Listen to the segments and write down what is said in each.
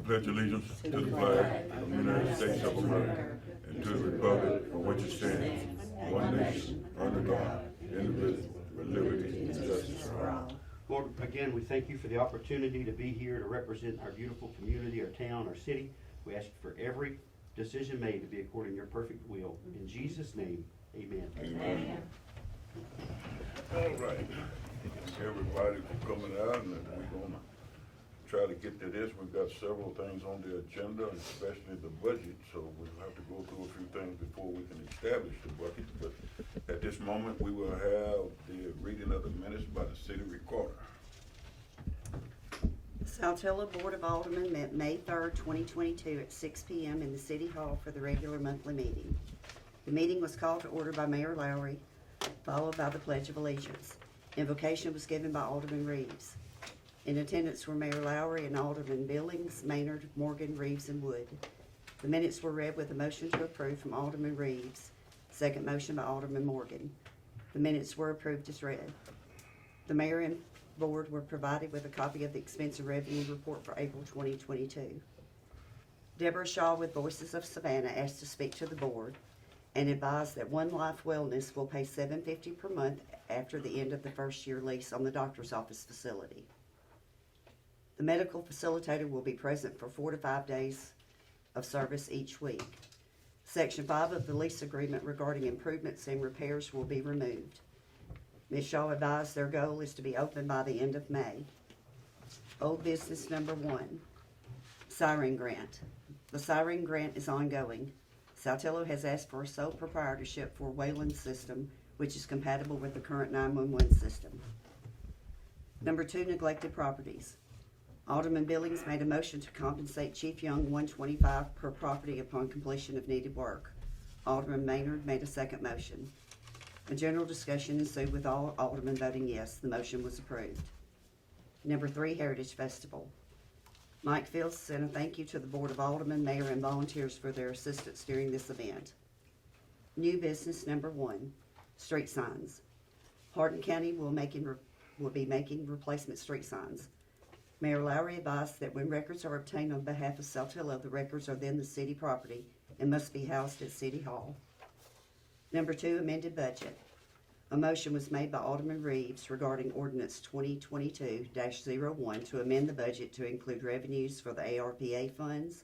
pledge allegiance to the flag of the United States of America and to the republic for which it stands, one nation, under God, indivisible, with liberty and justice for all. Lord, again, we thank you for the opportunity to be here to represent our beautiful community, our town, our city. We ask for every decision made to be according to your perfect will. In Jesus' name, amen. Amen. All right. Everybody for coming out, and we're going to try to get to this. We've got several things on the agenda, especially the budget, so we'll have to go through a few things before we can establish the budget. But at this moment, we will have the reading of the minutes by the city recorder. Saltillo Board of Aldermen met May 3rd, 2022 at 6 p.m. in the City Hall for the regular monthly meeting. The meeting was called to order by Mayor Lowry, followed by the Pledge of Allegiance. Invocation was given by Alderman Reeves. In attendance were Mayor Lowry and Alderman Billings, Maynard, Morgan, Reeves, and Wood. The minutes were read with a motion to approve from Alderman Reeves, second motion by Alderman Morgan. The minutes were approved as read. The mayor and board were provided with a copy of the expense and revenue report for April 2022. Deborah Shaw with Voices of Savannah asked to speak to the board and advised that One Life Wellness will pay $750 per month after the end of the first year lease on the doctor's office facility. The medical facilitator will be present for 4 to 5 days of service each week. Section 5 of the lease agreement regarding improvements and repairs will be removed. Ms. Shaw advised their goal is to be open by the end of May. Old business number 1, Siren Grant. The Siren Grant is ongoing. Saltillo has asked for a sole proprietorship for Wayland system, which is compatible with the current 911 system. Number 2, neglected properties. Alderman Billings made a motion to compensate Chief Young $125 per property upon completion of needed work. Alderman Maynard made a second motion. A general discussion ensued with all aldermen voting yes. The motion was approved. Number 3, Heritage Festival. Mike Fields sent a thank you to the Board of Aldermen, Mayor, and volunteers for their assistance during this event. New business number 1, street signs. Hardin County will be making replacement street signs. Mayor Lowry advised that when records are obtained on behalf of Saltillo, the records are then the city property and must be housed at City Hall. Number 2, amended budget. A motion was made by Alderman Reeves regarding Ordinance 2022-01 to amend the budget to include revenues for the ARPA funds,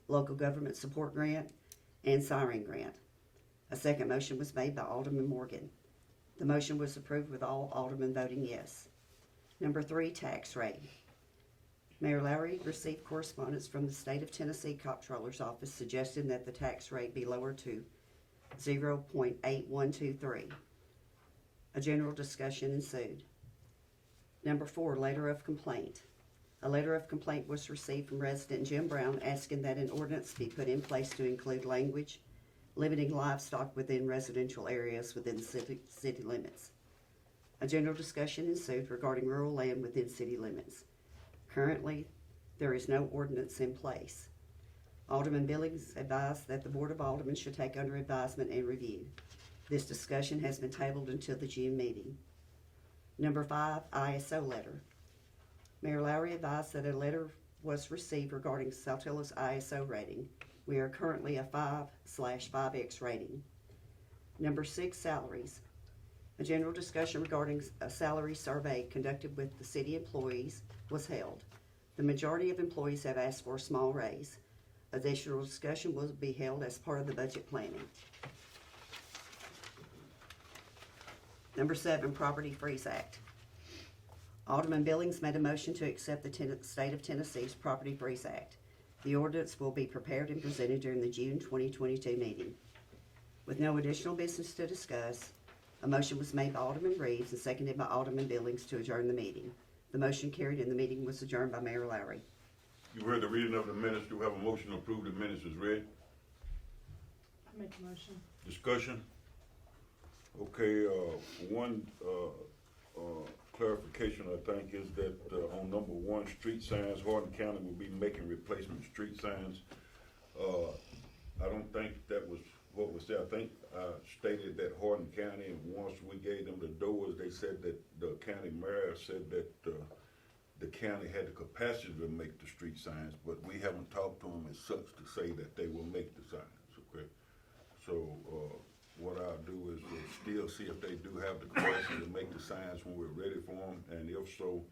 local government support grant, and Siren Grant. A second motion was made by Alderman Morgan. The motion was approved with all aldermen voting yes. Number 3, tax rate. Mayor Lowry received correspondence from the State of Tennessee Comptroller's Office suggesting that the tax rate be lowered to 0.8123. A general discussion ensued. Number 4, letter of complaint. A letter of complaint was received from resident Jim Brown asking that an ordinance be put in place to include language limiting livestock within residential areas within city limits. A general discussion ensued regarding rural land within city limits. Currently, there is no ordinance in place. Alderman Billings advised that the Board of Aldermen should take under advisement and review. This discussion has been tabled until the June meeting. Number 5, ISO letter. Mayor Lowry advised that a letter was received regarding Saltillo's ISO rating. We are currently a 5/5X rating. Number 6, salaries. A general discussion regarding a salary survey conducted with the city employees was held. The majority of employees have asked for a small raise. Additional discussion will be held as part of the budget planning. Number 7, Property Freeze Act. Alderman Billings made a motion to accept the State of Tennessee's Property Freeze Act. The ordinance will be prepared and presented during the June 2022 meeting. With no additional business to discuss, a motion was made by Alderman Reeves and seconded by Alderman Billings to adjourn the meeting. The motion carried and the meeting was adjourned by Mayor Lowry. You heard the reading of the minutes. Do we have a motion to approve the minutes as read? I make a motion. Discussion? Okay, one clarification, I think, is that on number 1, street signs, Hardin County will be making replacement street signs. I don't think that was what was there. I think I stated that Hardin County, and once we gave them the doors, they said that the county mayor said that the county had the capacity to make the street signs, but we haven't talked to them as such to say that they will make the signs, okay? So, what I'll do is still see if they do have the capacity to make the signs when we're ready for them, and if so,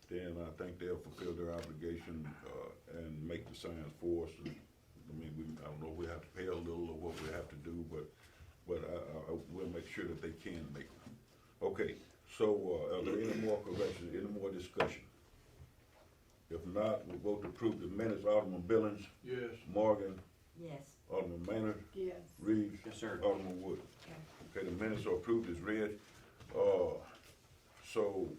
then I think they'll fulfill their obligation, and make the signs for us. I mean, I don't know, we have to pay a little of what we have to do, but I will make sure that they can make them. Okay, so, are there any more corrections, any more discussion? If not, we'll vote to approve the minutes. Alderman Billings? Yes. Morgan? Yes. Alderman Maynard? Yes. Reeves? Yes, sir. Alderman Wood? Okay, the minutes are approved as read. So,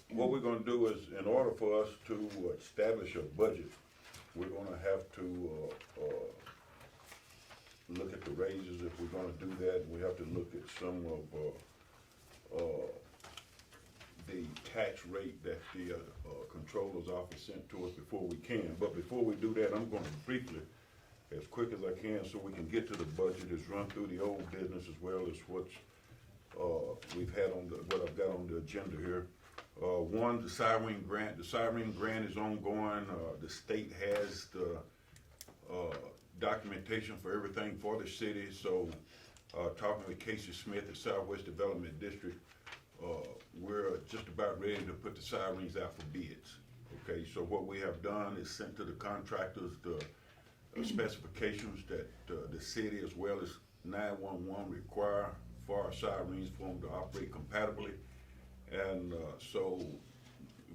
what we're gonna do is, in order for us to establish a budget, we're gonna have to, look at the raises. If we're gonna do that, we have to look at some of, the tax rate that the, controller's office sent to us before we can. But before we do that, I'm gonna briefly, as quick as I can, so we can get to the budget, is run through the old business as well as what's, we've had on the, what I've got on the agenda here. One, the Siren Grant. The Siren Grant is ongoing. The state has the, documentation for everything for the city. So, talking with Casey Smith at Southwest Development District, we're just about ready to put the sirens out for bids. Okay, so what we have done is sent to the contractors the specifications that the city as well as 911 require for our sirens for them to operate compatibly. And so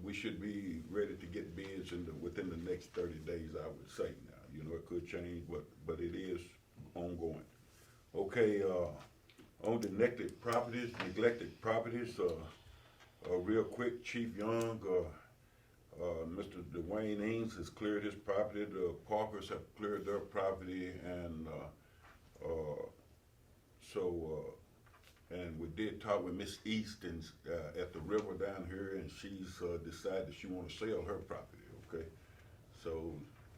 we should be ready to get bids within the next 30 days, I would say. Now, you know, it could change, but it is ongoing. Okay, on the neglected properties, real quick, Chief Young, Mr. Dwayne Eames has cleared his property, the Parkers have cleared their property, and and we did talk with Miss Easton at the river down here, and she's decided she wanna sell her property, okay? So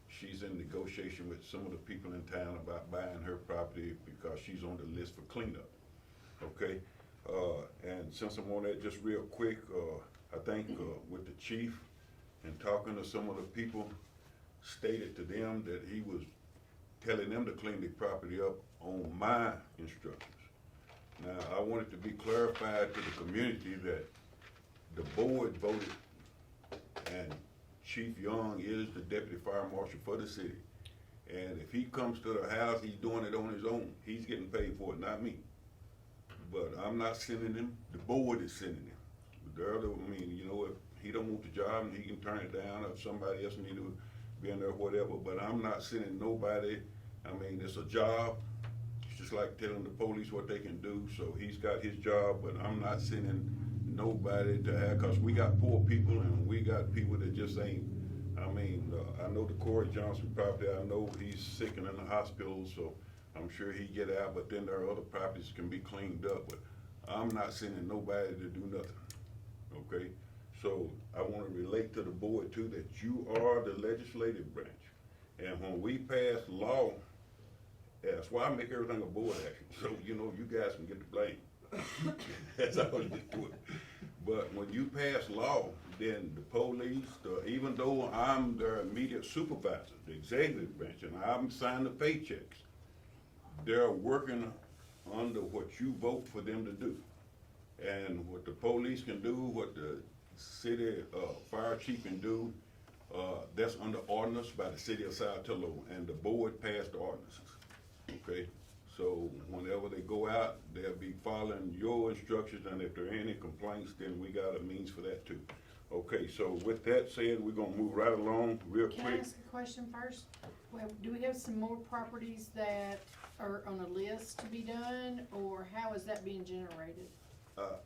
she's in negotiation with some of the people in town about buying her property because she's on the list for cleanup, okay? And since I'm on that, just real quick, I think with the chief and talking to some of the people, stated to them that he was telling them to clean the property up on my instructions. Now, I want it to be clarified to the community that the board voted, and Chief Young is the deputy fire marshal for the city. And if he comes to the house, he's doing it on his own. He's getting paid for it, not me. But I'm not sending him, the board is sending him. I mean, you know, if he don't want the job, he can turn it down, if somebody else need to be in there, whatever, but I'm not sending nobody. I mean, it's a job. It's just like telling the police what they can do, so he's got his job, but I'm not sending nobody to have, cause we got poor people and we got people that just ain't, I mean, I know the Corey Johnson property, I know he's sick and in the hospital, so I'm sure he get out, but then there are other properties that can be cleaned up, but I'm not sending nobody to do nothing, okay? So I wanna relate to the board too, that you are the legislative branch. And when we pass law, that's why I make everything a board action, so you know, you guys can get the blame. That's how I just do it. But when you pass law, then the police, even though I'm their immediate supervisor, the executive branch, and I'm signing the paychecks, they're working under what you vote for them to do. And what the police can do, what the city fire chief can do, that's under ordinance by the city of Saltillo, and the board passed the ordinances, okay? So whenever they go out, they'll be following your instructions, and if there are any complaints, then we got a means for that too. Okay, so with that said, we're gonna move right along real quick. Can I ask a question first? Well, do we have some more properties that are on a list to be done, or how is that being generated?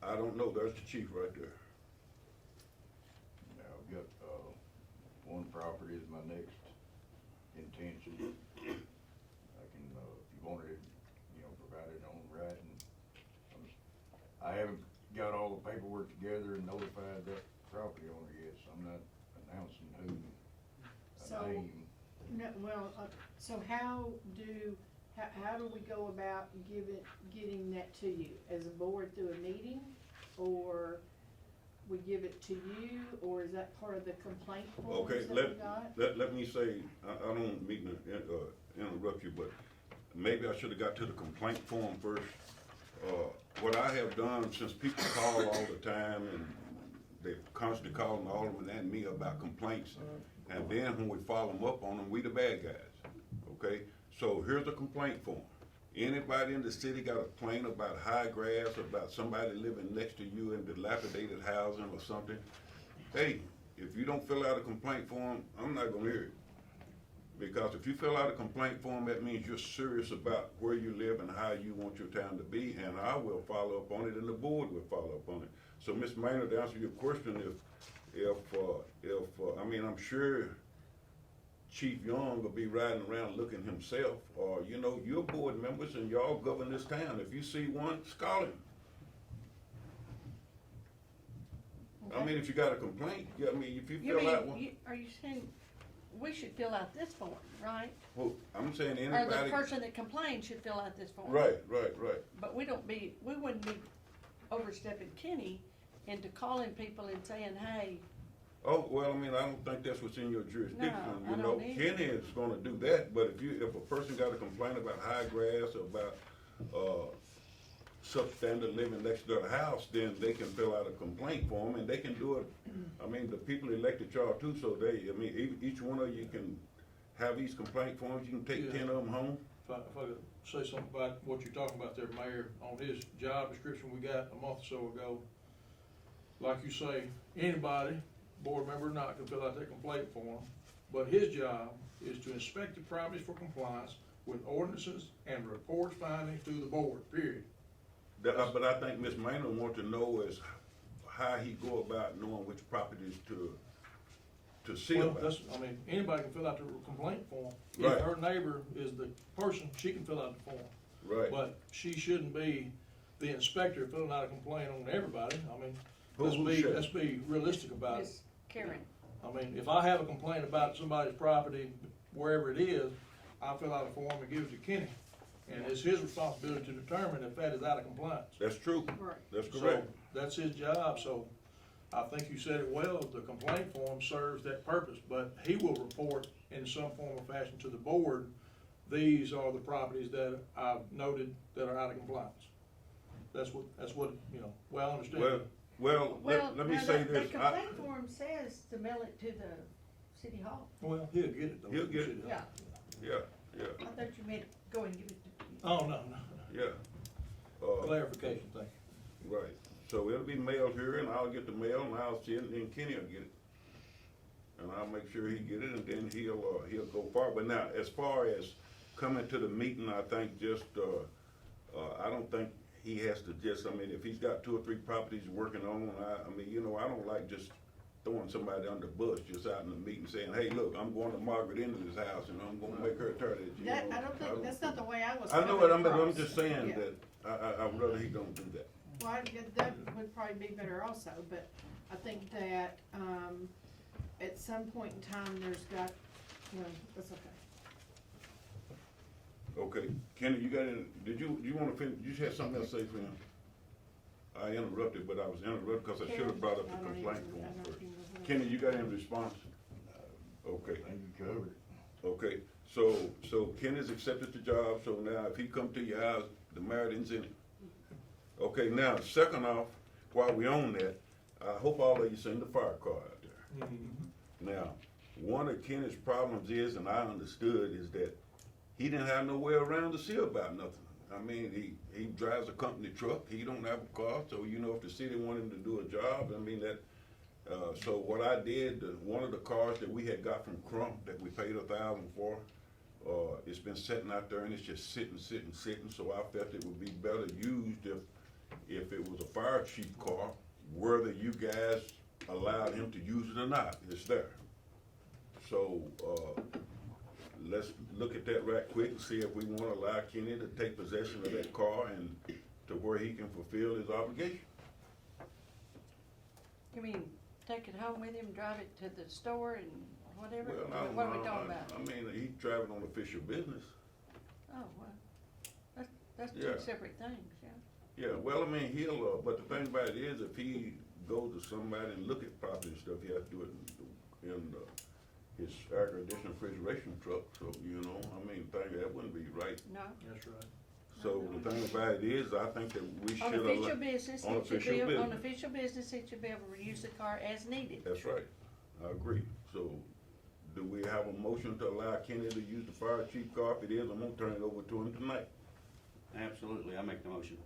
I don't know, there's the chief right there. Now, I've got, one property is my next intention. I can, if you wanted it, you know, provide it on writing. I haven't got all the paperwork together and notified that property owner yet, so I'm not announcing who, So- a name. No, well, so how do we go about getting that to you? As a board through a meeting, or we give it to you, or is that part of the complaint Okay, forms that we got? let me say, I don't mean to interrupt you, but maybe I should've got to the complaint form first. What I have done, since people call all the time and they constantly calling Alderman and me about complaints, and then when we follow them up on them, we the bad guys, okay? So here's a complaint form. Anybody in the city got a complaint about high grass, about somebody living next to you in dilapidated housing or something, hey, if you don't fill out a complaint form, I'm not gonna hear it. Because if you fill out a complaint form, that means you're serious about where you live and how you want your town to be, and I will follow up on it, and the board will follow up on it. So, Ms. Maynard, to answer your question, I mean, I'm sure Chief Young will be riding around looking himself, or, you know, you're board members and y'all govern this town. If you see one, call him. I mean, if you got a complaint, I mean, if you You fill out one. mean, are you saying we should fill out this form, right? Well, I'm saying Or anybody. the person that complained should fill out this form? Right. But we wouldn't be overstepping Kenny into calling people and saying, hey, Oh, well, I mean, I don't think that's what's in your jurisdiction, No, you I know, don't either. Kenny is gonna do that, but if a person got a complaint about high grass or about, substandard living next to their house, then they can fill out a complaint form, and they can do it, I mean, the people elected y'all too, so I mean, each one of you can have these complaint forms, you can take Yeah. 10 of them home. If I could say something about what you're talking about there, Mayor, on his job description we got a month or so ago, like you say, anybody, board member or not, can fill out that complaint form, but his job is to inspect the properties for compliance with ordinances and report findings to the board, period. But I think Ms. Maynard wants to know is how he go about knowing which properties to see Well, about. that's, I mean, anybody can fill out the complaint form. Right. If her neighbor is the person, she can fill out the form. Right. But she shouldn't be the inspector filling out a complaint on everybody. I mean, Who should? let's be realistic about it. Miss Karen, I mean, if I have a complaint about somebody's property, wherever it is, I fill out a form and give it to Kenny. And it's his responsibility to determine if that is out of compliance. That's true. Right. That's So, correct. that's his job, so I think you said it well, the complaint form serves that purpose, but he will report in some form or fashion to the board, these are the properties that I've noted that are out of compliance. That's what, you know, well understood. Well, let me now, say the this. complaint form says to mail it to the city hall. Well, he'll get it though. He'll get it. Yeah, Yeah. I thought you meant go and give it to. Oh, no. Yeah. Clarification, thank you. Right. So it'll be mailed here, and I'll get the mail, and I'll see it, and then Kenny will get it. And I'll make sure he get it, and then he'll go far. But now, as far as coming to the meeting, I think just, I don't think he has to just, I mean, if he's got 2 or 3 properties working on, I mean, you know, I don't like just throwing somebody under the bus just out in the meeting saying, hey, look, I'm going to Margaret into this house, and I'm gonna make her turn it, you That, know. I don't think, that's not the way I was. I know coming what, I'm across. just saying Yeah. that I'd rather he don't do that. Well, that would probably be better also, but I think that, at some point in time, there's got, well, that's okay. Okay, Kenny, you got any, did you wanna finish, you had something else to say for him? I interrupted, but I was interrupted because I should have brought up I the don't complaint even- I form don't first. even know. Kenny, you got any response? Okay, I think you covered it. okay, so Kenny's accepted the job, so now if he come to your house, the Meridian's in it. Okay, now, second off, while we on that, I hope all of you seen the fire car out there. Now, one of Kenny's problems is, and I understood, is that he didn't have nowhere around to see about nothing. I mean, he drives a company truck, he don't have a car, so you know, if the city wanted him to do a job, I mean, that, so what I did, one of the cars that we had got from Crump that we paid $1,000 for, it's been sitting out there and it's just sitting, so I felt it would be better used if it was a fire chief car, whether you guys allowed him to use it or not, it's there. So, let's look at that right quick and see if we wanna allow Kenny to take possession of that car and to where he can fulfill his obligation. You mean, take it home with him, drive it to the store and whatever? Well, I don't What are we know. talking about? I mean, he's driving on official business. Oh, well, that's Yeah. two separate things, yeah. Yeah, well, I mean, but the thing about it is, if he go to somebody and look at property and stuff, he has to do it in his air conditioning refrigeration truck, so, you know, I mean, that wouldn't be right. No. That's right. So the thing about it is, I think that we should On allow. official business, on it should official be, on business. official business, it should be able to use the car as needed. That's right, I agree. So, do we have a motion to allow Kenny to use the fire chief car? If it is, I'm gonna turn it over to him tonight. Absolutely, I make the motion.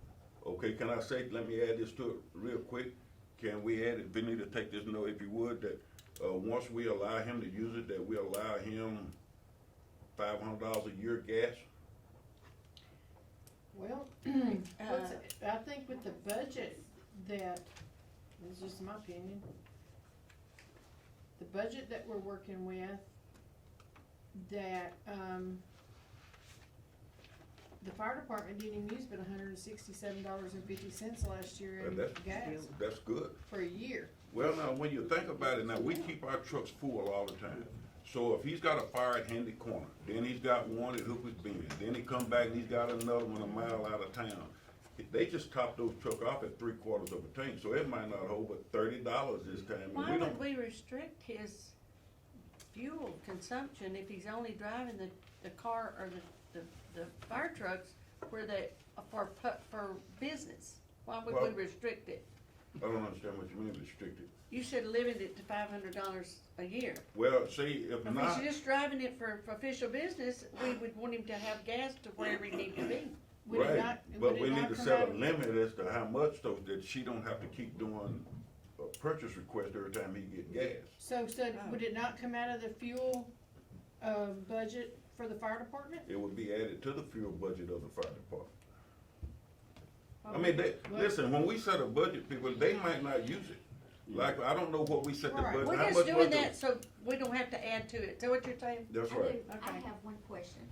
Okay, can I say, let me add this to it real quick. Can we add it, Vinny, to take this note, if you would, that, once we allow him to use it, that we allow him $500 a year gas? Well, I think with the budget that, this is just my opinion, the budget that we're working with, that, the fire department didn't even use but $167.50 last year in That's- gas That's good. for a year. Well, now, when you think about it, now, we keep our trucks full all the time. So if he's got a fire at Handy Corner, then he's got one at Hooper's Bend, then he come back and he's got another one a mile out of town. They just top those trucks off at 3/4 of a tank, so it might not hold but $30 this time. And Why we would don't- we restrict his fuel consumption if he's only driving the car or the fire trucks where they, for business? Why would we Well- restrict it? I don't understand what you mean restricted. You should limit it to $500 a year. Well, see, if If not, he's just driving it for official business, we would want him to have gas to wherever he need to be. Would it right, not- but would it we not need to come set out a of- limit as to how much, so that she don't have to keep doing a purchase request every time he get gas. So, would it not come out of the fuel, budget for the fire department? It would be added to the fuel budget of the fire department. I mean, listen, when we set a budget, people, they might not use it. Like, I don't know what we set the Right. budget, We're how just much doing was that the? so we don't have to add to it. Is that what you're saying? That's I right. do. I Okay. have one question.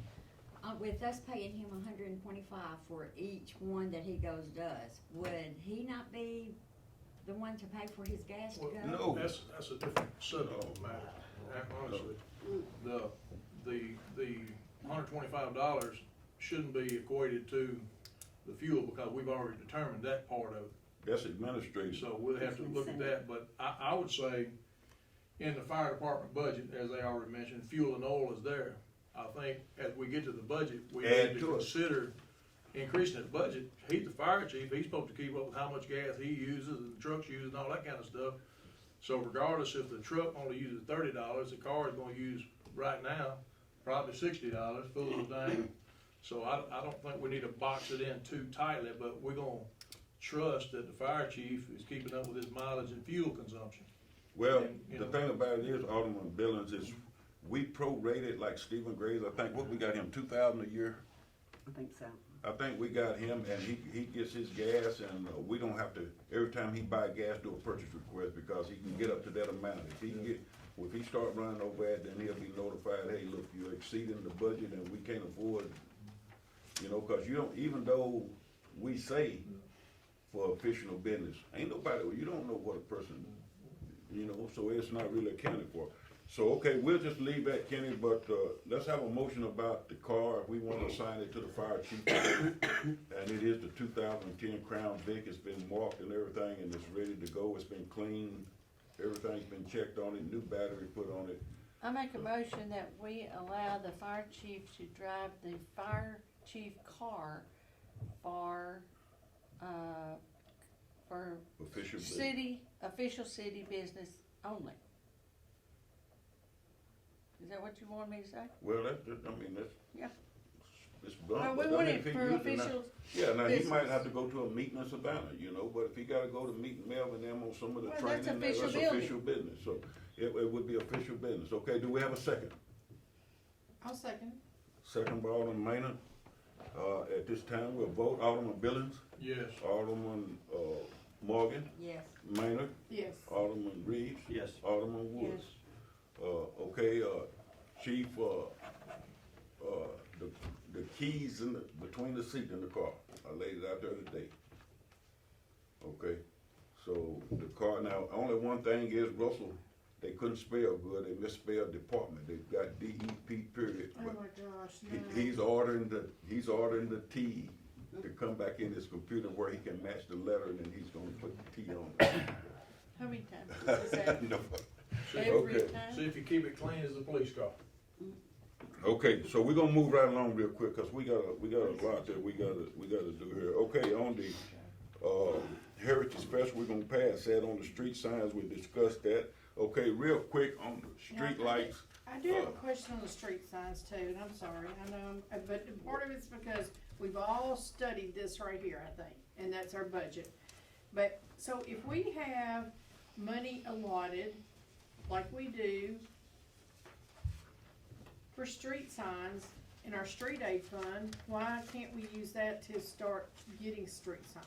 With us paying him $125 for each one that he goes does, would he not be the one to pay for his gas to Well, go? No. That's a different subject of matter, honestly. The $125 shouldn't be equated to the fuel, because we've already determined that part of it. That's administrative. So we'll have to look at that, but I would say, in the fire department budget, as they already mentioned, fuel and oil is there. I think as we get to the budget, we Add need to to it. consider increasing that budget. He's the fire chief, he's supposed to keep up with how much gas he uses, and the trucks use, and all that kind of stuff. So regardless if the truck only uses $30, the car is gonna use, right now, probably $60, full of the tank. So I don't think we need to box it in too tightly, but we're gonna trust that the fire chief is keeping up with his mileage and fuel consumption. Well, And, you the know- thing about it is, Alderman Billings, is we prorated like Stephen Graves, I think, what we got him, 2,000 a year? I think so. I think we got him, and he gets his gas, and we don't have to, every time he buy gas, do a purchase request, because he can get up to that amount. If he start running over that, then he'll be notified, hey, look, you're exceeding the budget, and we can't afford, you know, cause you don't, even though we say for official business, ain't nobody, you don't know what a person, you know, so it's not really accounted for. So, okay, we'll just leave that, Kenny, but, let's have a motion about the car, if we wanna assign it to the fire chief. And it is the 2010 Crown Vic, it's been marked and everything, and it's ready to go, it's been cleaned, everything's been checked on it, new battery put on it. I make a motion that we allow the fire chief to drive the fire chief car for Official business. official city business only. Is that what you want me to say? Well, I mean, that's. Yeah. It's Well, blunt, we but I want mean, it if he for using that- official Yeah, now he might business. have to go to a meeting in Savannah, you know, but if he gotta go to meet Melvin and them on some of the Well, training, that's that's official building. official business, so it would be official business. Okay, do we have a second? I'll second. Second by Alderman Maynard. At this time, we'll vote. Alderman Billings, Yes. Alderman, Morgan, Yes. Maynard, Yes. Alderman Reeves, Yes. Alderman Woods. Okay, Chief, the keys between the seat in the car, I laid it out there today. Okay, so the car, now, only one thing is Russell, they couldn't spell good, they misspelled department, they've got DEP period. Oh but my gosh, He's ordering the T to come back in his computer where he can match the letter, and then he's gonna put the T on it. How many times is that? No. Every Okay. time? See if you keep it clean as a police car. Okay, so we're gonna move right along real quick, cause we got a lot that we gotta do here. Okay, on the, Heritage Festival, we're gonna pass that. On the street signs, we discussed that. Okay, real quick, on the street lights, I do have a question on the street signs too, and I'm sorry, I know, but part of it's because we've all studied this right here, I think, and that's our budget. But, so if we have money allotted, like we do, for street signs in our street aid fund, why can't we use that to start getting street signs?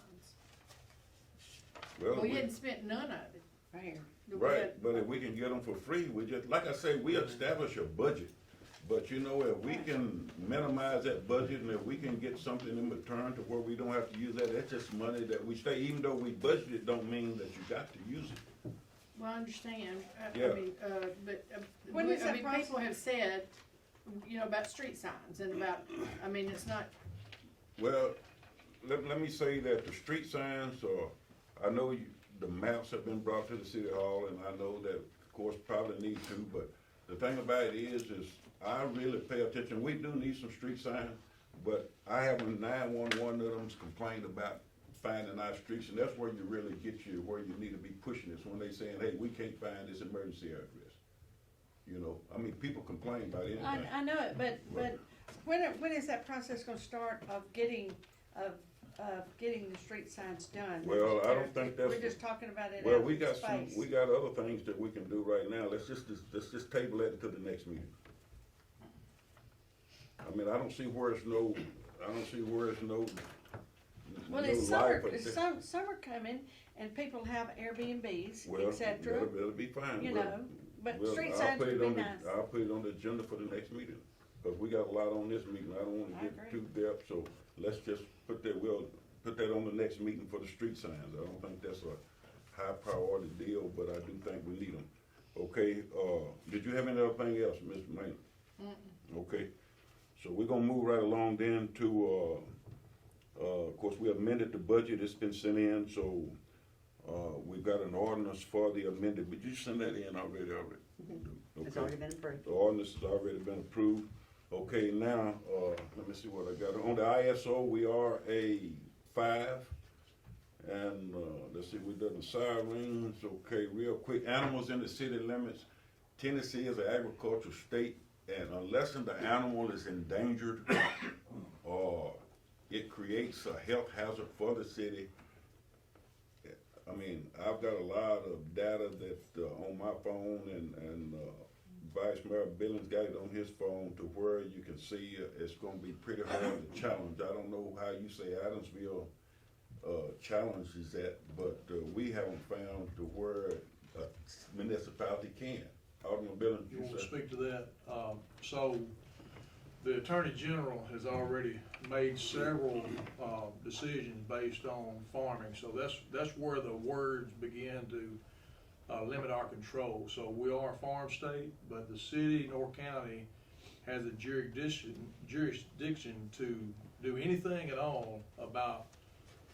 well, We hadn't spent none of it. Right here. right, but if we can get them for free, we just, like I say, we establish a budget. But you know, if we can minimize that budget and if we can get something in return to where we don't have to use that, that's just money that we stay, even though we budget it, don't mean that you got to use it. Well, I understand, I Yeah. mean, but, When is that people process? have said, you know, about street signs and about, I mean, it's not, Well, let me say that the street signs are, I know the maps have been brought to the city hall, and I know that, of course, probably need to, but the thing about it is I really pay attention. We do need some street signs, but I have a 911 of them's complained about finding our streets, and that's where you really get you, where you need to be pushing this, when they saying, hey, we can't find this emergency address. You know, I mean, people complain about anything. I know it, but when is that process gonna start of getting the street signs done? Well, I don't think that's. We're just talking about it Well, out we in got space. we got other things that we can do right now. Let's just table that until the next meeting. I mean, I don't see where it's no, Well, no it's life summer, up there. summer coming, and people have Airbnbs, Well, et cetera, that'll be fine. you Well, know, but well, street I'll signs put it would be on the- nice. I'll put it on the agenda for the next meeting, because we got a lot on this meeting. I don't wanna I get agree. too depth, so let's just we'll put that on the next meeting for the street signs. I don't think that's a high priority deal, but I do think we need them. Okay, did you have any other thing else, Mr. Maynard? Okay, so we're gonna move right along then to, of course, we amended the budget, it's been sent in, so, we've got an ordinance for the amended, but you send that in already? It's Okay. already been approved. The ordinance has already been approved. Okay, now, let me see what I got. On the ISO, we are a 5. And, let's see, we done the sirens. Okay, real quick. Animals in the city limits. Tennessee is an agricultural state, and unless the animal is endangered, or it creates a health hazard for the city, I mean, I've got a lot of data that, on my phone, and Vice Mayor Billings got it on his phone, to where you can see it's gonna be pretty hard to challenge. I don't know how you say Adamsville challenges that, but we haven't found to where a municipality can. Alderman Billings, You you want to said? speak to that? So, the Attorney General has already made several, decisions based on farming, so that's where the words begin to, limit our control. So we are a farm state, but the city nor county has a jurisdiction to do anything at all about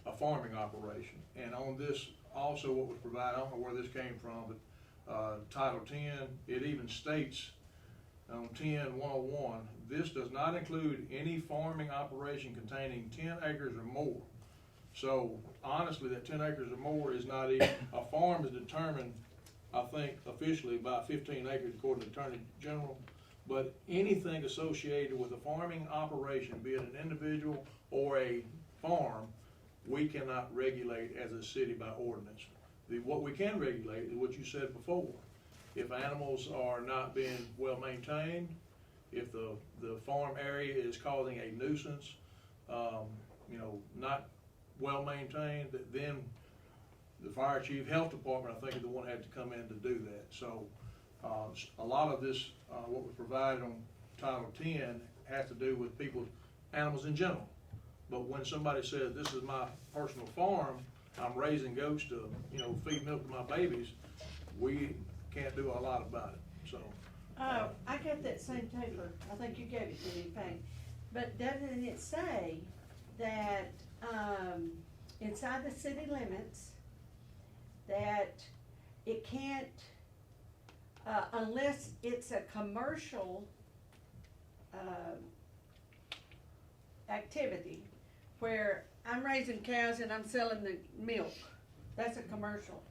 a farming operation. And on this, also what was provided, I don't know where this came from, but Title 10, it even states on 10-101, this does not include any farming operation containing 10 acres or more. So honestly, that 10 acres or more is not even, a farm is determined, I think officially by 15 acres according to the Attorney General. But anything associated with a farming operation, be it an individual or a farm, we cannot regulate as a city by ordinance. What we can regulate is what you said before. If animals are not being well maintained, if the farm area is causing a nuisance, not well maintained, then the fire chief, health department, I think, is the one that had to come in to do that. So, a lot of this, what was provided on Title 10 has to do with people's animals in general. But when somebody says, this is my personal farm, I'm raising goats to, feed milk to my babies, we can't do a lot about it, so. I got that same paper, I think you gave it to me, Payne, but doesn't it say that, inside the city limits, that it can't, unless it's a commercial, activity, where I'm raising cows and I'm selling the milk, that's a commercial.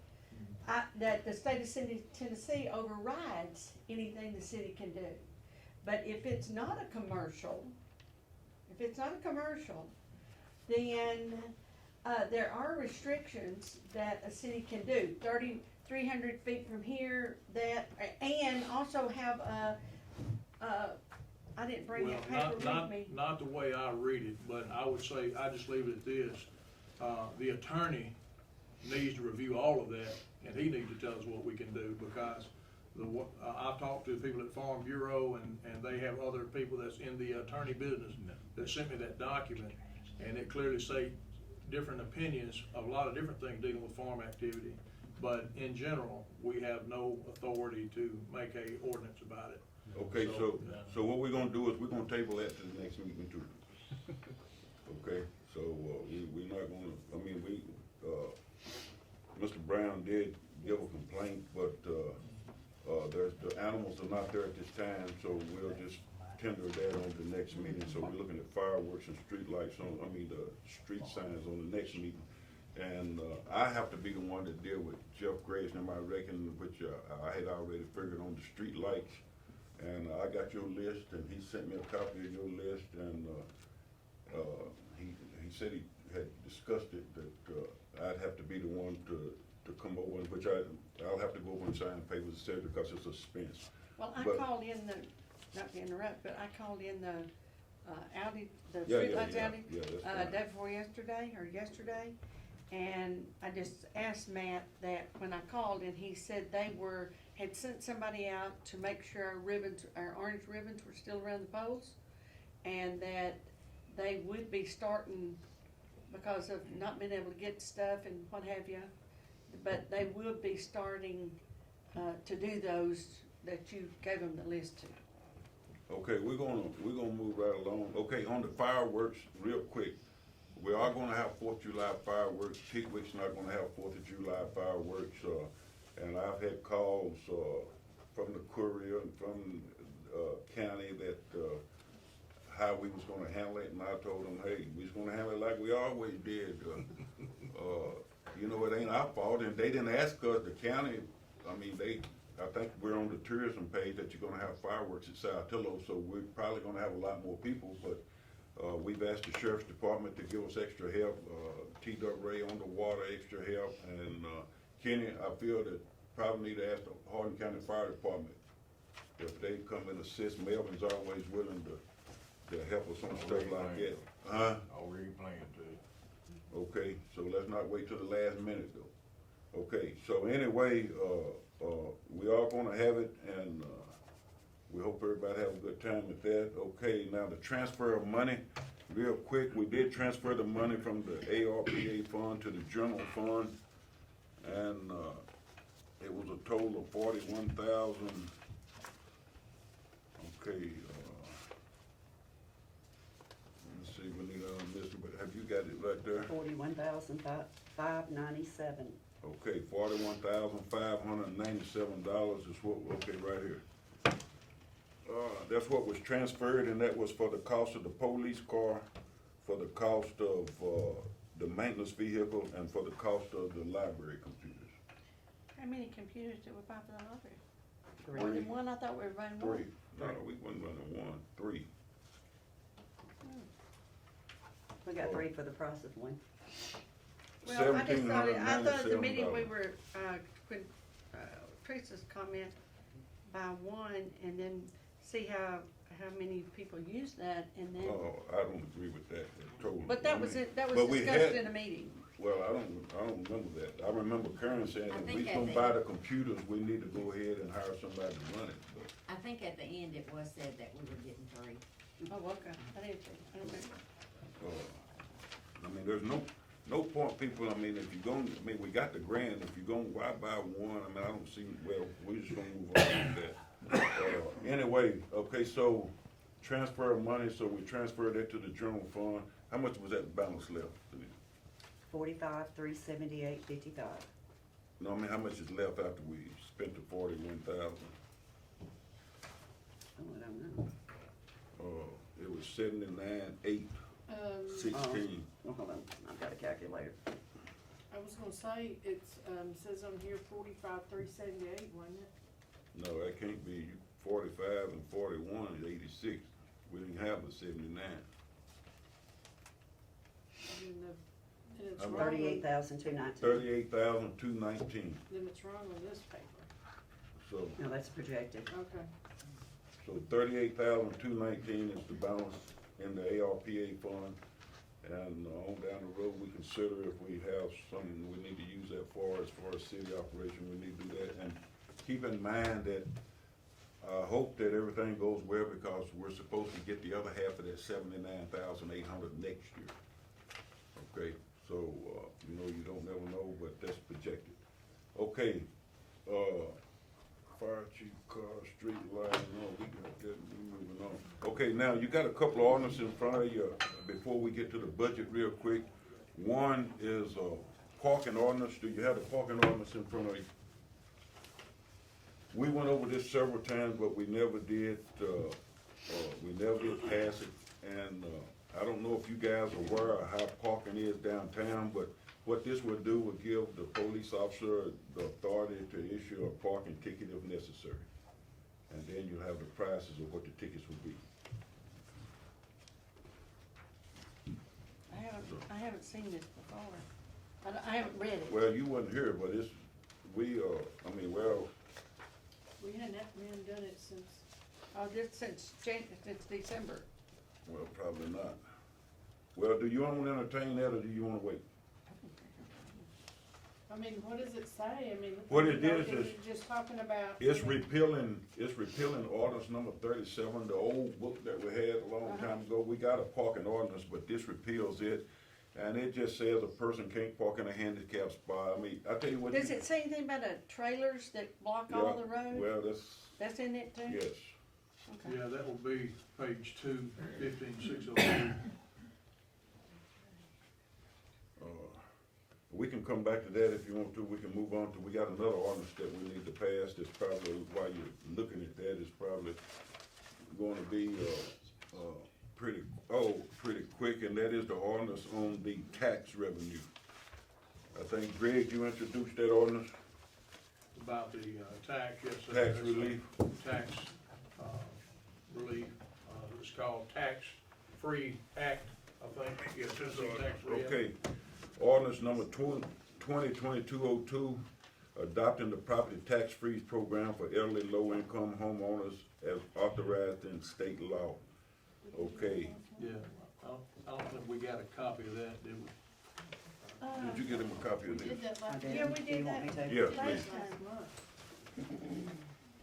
That the state of Tennessee overrides anything the city can do. But if it's not a commercial, then, there are restrictions that a city can do, 300 feet from here, that, and also have I didn't bring Well, that paper with me. not the way I read it, but I would say, I just leave it at this. The attorney needs to review all of that, and he needs to tell us what we can do, because I've talked to people at Farm Bureau, and they have other people that's in the attorney business that sent me that document, and it clearly say different opinions of a lot of different things dealing with farm activity. But in general, we have no authority to make a ordinance about it. Okay, so what we're gonna do is we're gonna table that to the next meeting too. Okay, so, we're not gonna, I mean, Mr. Brown did give a complaint, but, the animals are not there at this time, so we'll just tender that on the next meeting. So we're looking at fireworks and street lights the street signs on the next meeting. And, I have to be the one to deal with Jeff Graves, and I reckon, which, I had already figured on the street lights. And I got your list, and he sent me a copy of your list, and, he said he had discussed it, that, I'd have to be the one to come over, and which I'll have to go over and sign papers instead, because it's a suspense. Well, I But- called in not to interrupt, but I called in the, Audi, the Yeah, streetlights yeah, Audi, yeah, that's fine. day before yesterday, and I just asked Matt that when I called, and he said had sent somebody out to make sure our orange ribbons were still around the poles, and that they would be starting, because of not being able to get stuff and what have you, but they would be starting, to do those that you gave them the list to. Okay, we're gonna move right along. Okay, on the fireworks, real quick, we are gonna have 4th of July fireworks. Pickwick's not gonna have 4th of July fireworks, and I've had calls, from the courier and from, county that, how we was gonna handle it, and I told them, hey, we was gonna handle it like we always did. You know, it ain't our fault, and they didn't ask us, the county, I think we're on the tourism page that you're gonna have fireworks at Saltillo, so we're probably gonna have a lot more people, but, we've asked the sheriff's department to give us extra help, T-Ray on the water, extra help, and, Kenny, I feel that probably need to ask the Hardin County Fire Department if they come and assist. Melvin's always willing to help us on stuff like that. Huh? Already planned to. Okay, so let's not wait till the last minute though. Okay, so anyway, we are gonna have it, and, we hope everybody have a good time with that. Okay, now the transfer of money, real quick, we did transfer the money from the ARPA fund to the general fund, and, it was a total of 41,000. Okay, let's see, we need, Mr., but have you got it right there? $41,597. Okay, $41,597 is what, okay, right here. That's what was transferred, and that was for the cost of the police car, for the cost of, the maintenance vehicle, and for the cost of the library computers. How many computers did we buy for the library? Three. More than one? I thought we were buying more. 3, no, we wasn't running 1, 3. We got 3 for the price of 1. Well, I just thought, I thought at the meeting we $1,797. were, when, Teresa's comment by one, and then see how many people use that, and then, Oh, I don't agree with that, totally. but that was it, that But was we discussed had- in a meeting. Well, I don't remember that. I remember Karen saying, I if think we at gonna the- buy the computers, we need to go ahead and hire somebody to run it, but. I think at the end it was said that we were getting 3. Oh, okay, I didn't, I don't remember. There's no point, people, if you're gonna, we got the grant, if you're gonna, why buy one? I don't see, well, we're just gonna move on with that. Anyway, okay, so transfer of money, so we transferred that to the general fund. How much was that balance left? 45,378.55. No, I mean, how much is left after we spent the 41,000? Oh, I don't know. It was 79,816. Well, hold on, I've got a calculator. I was gonna say, it's, says on here 45,378, wasn't it? No, that can't be. 45 and 41 is 86. We didn't have the 79. Then it's I'm wrong on- 38,219. 38,219. Then it's wrong on this paper. So, No, that's projected. Okay. so 38,219 is the balance in the ARPA fund. And on down the road, we consider if we have something we need to use that for as far as city operation, we need to do that. And keep in mind that I hope that everything goes well because we're supposed to get the other half of that 79,800 next year. Okay, so, you know, you don't never know, but that's projected. Okay, fire chief, car, street light, no, we got that, we moving on. Okay, now, you got a couple of ordinances in front of you, before we get to the budget real quick. One is, parking ordinance. Do you have the parking ordinance in front of you? We went over this several times, but we never did pass it. And, I don't know if you guys are aware of how parking is downtown, but what this would do would give the police officer the authority to issue a parking ticket if necessary. And then you'll have the prices of what the tickets would be. I haven't seen this before. I haven't read it. Well, you wasn't here, but it's, we We hadn't done it since, Just since December. well, probably not. Well, do you want to entertain that, or do you want to wait? I mean, what does it say? I mean. What it is it just talking about. It's repealing ordinance number 37, the old book that we had a long time ago. We got a parking ordinance, but this repeals it. And it just says a person can't park in a handicap spot. I mean, I tell you what. Does it say anything about the trailers that block all the roads? Well, That's in it too? yes. Okay. Yeah, that will be page 2, 15603. We can come back to that if you want to. We can move on to, we got another ordinance that we need to pass. That's probably, while you're looking at that, is probably going to be, pretty quick, and that is the ordinance on the tax revenue. I think, Greg, you introduced that ordinance, About the tax, yes, sir. tax That's a relief. Tax relief. It's called Tax Free Act, I think. Yeah, Tennessee Tax Free Act. Okay, ordinance number 2022-02, adopting the property tax freeze program for elderly low-income homeowners as authorized in state law. Okay, Yeah, I don't think we got a copy of that, did we? did you get him a copy We of did this? that last. I did. Yeah, we Do did you want me that. to? Yes, Last please. time. Last month.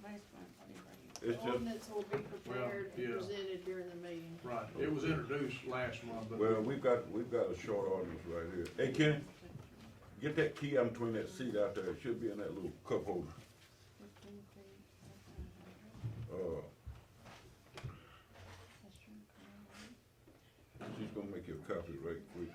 Last month, whatever. It's The just, ordinance will be prepared and yeah. presented during the meeting. Right, it was introduced last month, but. well, we've got a short ordinance right here. Hey, Kenny, get that key out between that seat out there. It should be in that little cup holder. She's gonna make you a copy right quick.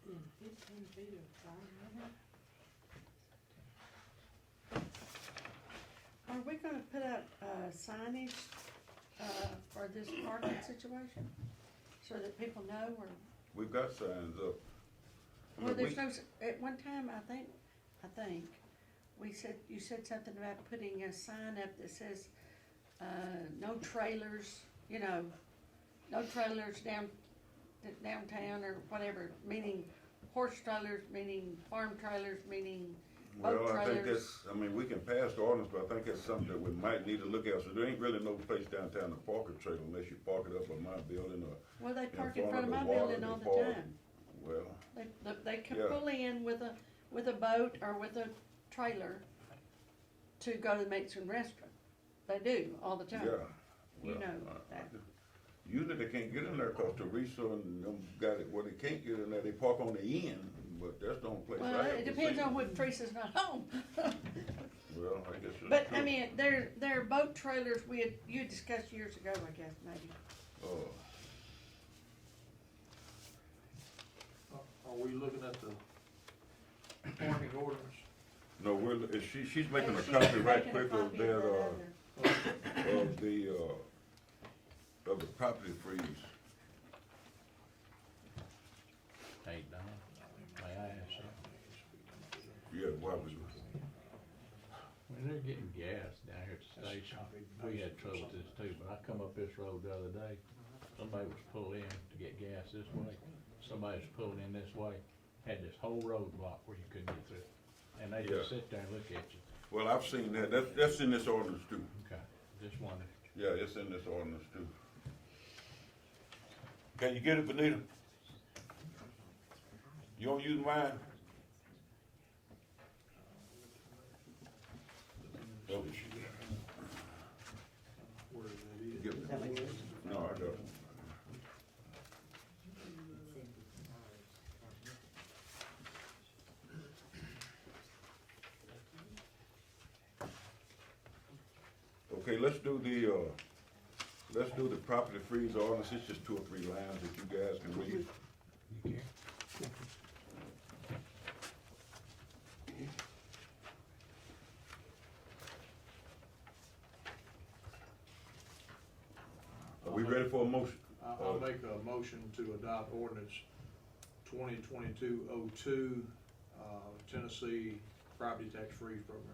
Within 15 feet of fire. Are we gonna put out, signage, for this parking situation? So that people know, or, We've got signs up. well, there's We- no, at one time, I think, you said something about putting a sign up that says, no trailers, no trailers downtown or whatever, meaning horse trailers, meaning farm trailers, meaning boat Well, I think trailers. we can pass the ordinance, but I think that's something that we might need to look at. So there ain't really no place downtown to park a trailer unless you park it up at my building or, Well, they in park in front front of of my the water building all the department. time. well, They can Yeah. pull in with a boat or with a trailer to go to the Mexican restaurant. They do, all the time. yeah. You Well, know that. Usually they can't get in there cause Teresa and them got it, well, they can't get in there, they park on the end, but that's the only place I Well, have it to depends see on them. when Teresa's not home. Well, I guess it's But, true. I mean, they're boat trailers you had discussed years ago, I guess, maybe. Are we looking at the parking ordinance? No, she's making a She's copy right making a quick of copy that, other. of the property freeze. Hey, Don, may I ask something? Yeah, why we, When they're getting gas down here at the station, we had trouble with this too, but I come up this road the other day, somebody was pulling in to get gas this way, somebody was pulling in this way, had this whole road blocked where you couldn't get through. And they just Yeah. sit there and look at you. well, I've seen that, that's in this ordinance too. Okay, just wondered. Yeah, it's in this ordinance too. Can you get it, Benita? You don't use mine? Oh, she did. Where that is? Give Is it. that what yours? No, I got it. Okay, let's do the property freeze ordinance. It's just 2 or 3 lines that you guys can read. Are we ready for a motion? I'll make a motion to adopt ordinance 2022-02, Tennessee property tax freeze program.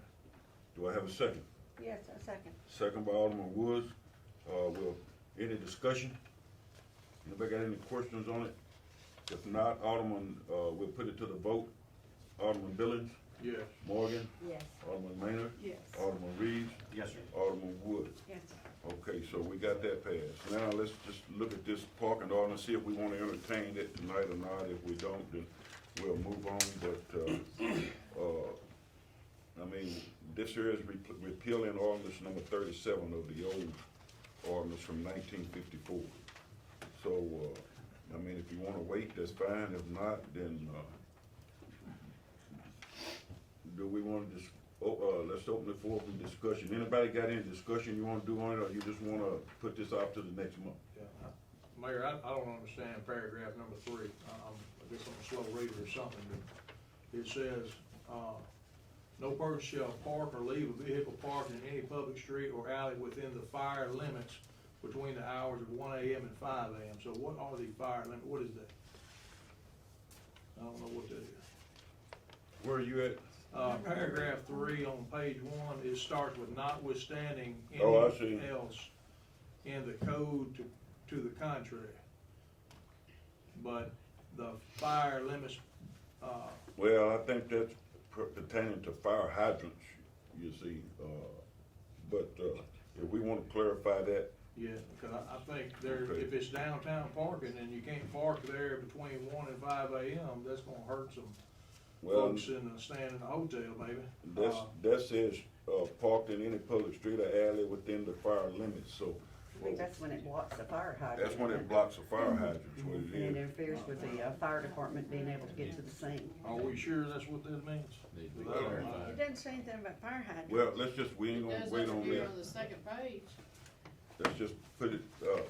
Do I have a second? Yes, a second. Second by Alderman Woods. Any discussion? Anybody got any questions on it? If not, Alderman, we'll put it to the vote. Alderman Billings, Yes. Morgan, Yes. Alderman Maynard, Yes. Alderman Reeves, Yes, sir. Alderman Woods. Yes. Okay, so we got that passed. Now let's just look at this parking ordinance, see if we wanna entertain it tonight or not. If we don't, then we'll move on, but, I mean, this here is repealing ordinance number 37 of the old ordinance from 1954. So, I mean, if you wanna wait, that's fine. If not, then, do we wanna just, let's open the floor for discussion. Anybody got any discussion you wanna do on it, or you just wanna put this off to the next month? Yeah. Mayor, I don't understand paragraph number 3. I guess I'm a slow reader or something, but it says, no person shall park or leave a vehicle parked in any public street or alley within the fire limits between the hours of 1 a.m. and 5 a.m. So what are the fire limits? What is that? I don't know what that is. Where are you at? Paragraph 3 on page 1, it starts with notwithstanding Oh, I see. anything else in the code to the contrary. But the fire limits, Well, I think that's pertaining to fire hydrants, you see, but, if we wanna clarify that, yeah, because I think there, Okay. if it's downtown parking and you can't park there between 1 and 5 a.m., that's gonna hurt some well, folks staying in the hotel, maybe. that says, parked in any public street or alley within the fire limits, so. I think that's when it blocks the fire hydrant. That's when it blocks a fire hydrant, is what And it it is. interferes with the fire department being able to get to the scene. Are we sure that's what that means? Need to be Well, clarified. It doesn't say anything about fire hydrant. Well, let's just, we ain't It gonna does wait on appear that. on the second page. Let's just put it,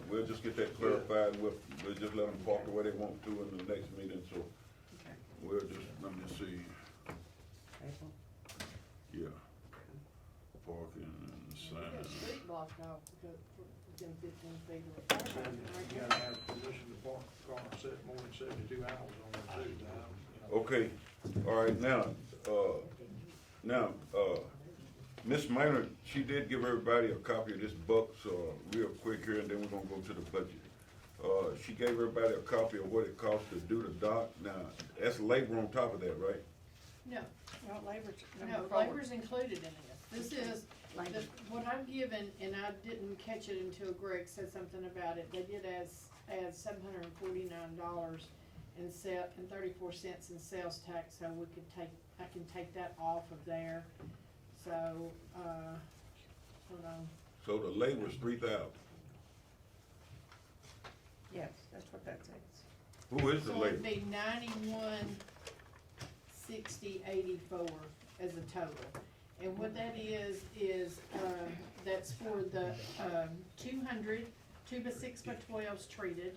we'll just get that clarified, we'll just let them park the way they want to in the next meeting, so Okay. we'll just, let me see, April? yeah. Parking and You got the sign. street blocked off because within 15 feet of a fire hydrant right You there. gotta have permission to park a car set more than 72 hours on it too, you know. Okay, all right, now, Ms. Maynard, she did give everybody a copy of this book, so real quick here, and then we're gonna go to the budget. She gave everybody a copy of what it costs to do the dock. Now, that's labor on top of that, right? No, No, labor's no, number 4. labor's included in this. This is, what I'm given, and I didn't catch it until Greg said something about it, they did add $749 and 34 cents in sales tax, so I can take that off of there. So, hold on, So the labor is 3,000. Yes, that's what that says. Who is the So it'd labor? be 91,60,84 as a total. And what that is, that's for the, 200 2x6x12s treated,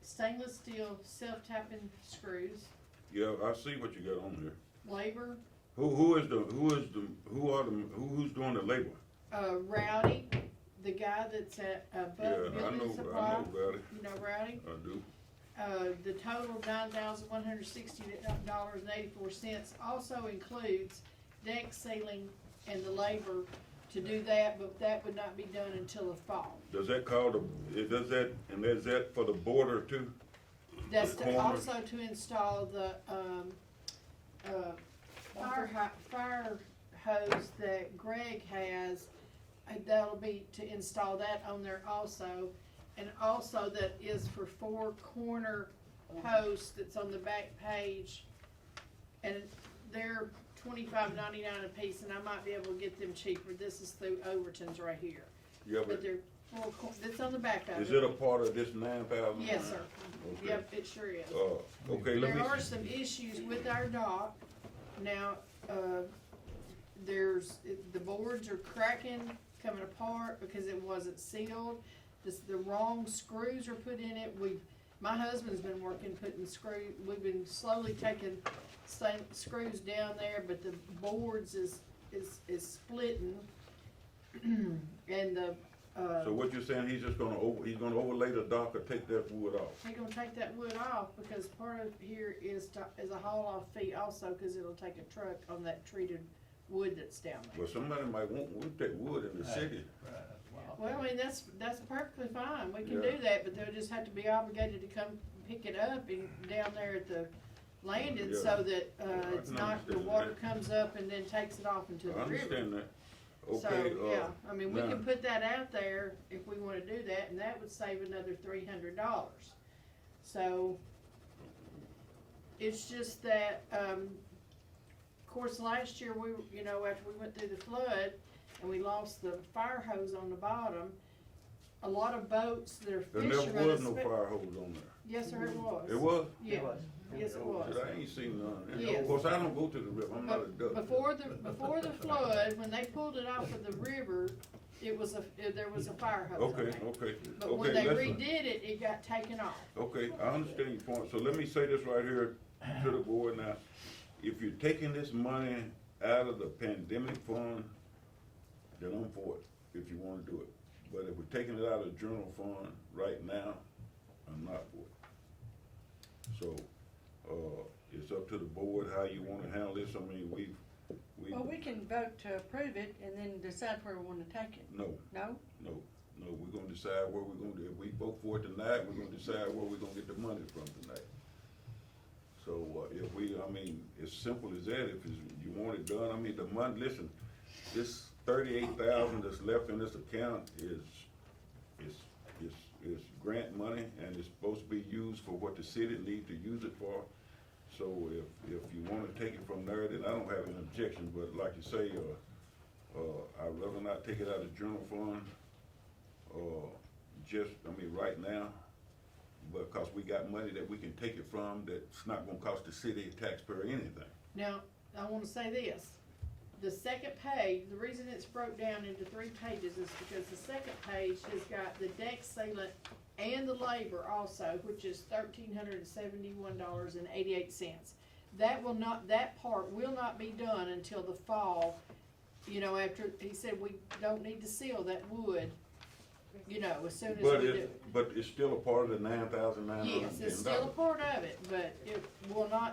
stainless steel self-tapping screws, Yeah, I see what you got on there. labor, Who's doing the labor? Rowdy, the guy that's at, Yeah, Buck I know Building about Supply, it. you know Rowdy? I do. The total $9,160.84 also includes deck sealing and the labor to do that, but that would not be done until the fall. Does that is that for the border too? That's The to corner. also to install the, fire hose that Greg has. That'll be to install that on there also. And also that is for 4 corner posts that's on the back page. And they're $25.99 a piece, and I might be able to get them cheaper. This is through Overton's right here. Yeah, But but they're it's on the back of it. is it a part of this 9,000? Yes, sir. Okay. Yep, it sure is. Okay, let me. There are some issues with our dock. Now, the boards are cracking, coming apart because it wasn't sealed. The wrong screws are put in it. My husband's been working we've been slowly taking screws down there, but the boards is splitting. And So what you're saying, he's gonna overlay the dock or take that wood off? They're gonna take that wood off because part of here is a haul-off fee also, cause it'll take a truck on that treated wood that's down there. Well, somebody might want that wood in the city. Well, I mean, that's perfectly fine, we can Yeah. do that, but they'll just have to be obligated to come pick it up and down there at the landing Yeah. so that, I it's can not, the understand water that. comes up and then takes it off into the I river. understand that. So, Okay, yeah, I mean, we now- can put that out there if we wanna do that, and that would save another $300. So, it's just that, of course, last year, after we went through the flood, and we lost the fire hose on the bottom, a lot of boats that are There fishermen. never was no fire hose on there. Yes, sir, it was. It was? Yeah, yes, it was. I ain't seen none. And Yes. of course, I don't go to the river, I'm not a duck. Before the flood, when they pulled it off of the river, there was a fire hose on Okay, there. okay, But when okay, they listen. redid it, it got taken off. Okay, I understand your point, so let me say this right here to the board now. If you're taking this money out of the pandemic fund, then I'm for it, if you wanna do it. But if we're taking it out of the general fund right now, I'm not for it. So, it's up to the board how you wanna handle this, I mean, Well, we can vote to approve it and then decide where we wanna take it. No, No? we're gonna decide where we're gonna do, if we vote for it tonight, we're gonna decide where we're gonna get the money from tonight. So, as simple as that, if you want it done, I mean, the money, listen, this 38,000 that's left in this account is grant money, and it's supposed to be used for what the city needs to use it for. So if you wanna take it from there, then I don't have an objection, but like you say, I'd rather not take it out of the general fund, right now, because we got money that we can take it from that's not gonna cost the city taxpayer anything. Now, I wanna say this, the second page, the reason it's broke down into 3 pages is because the second page has got the deck sealant and the labor also, which is $1,371.88. That part will not be done until the fall, after, he said we don't need to seal that wood, as soon as we do. But it's still a part of the $9,910. Yes, it's still a part of it, but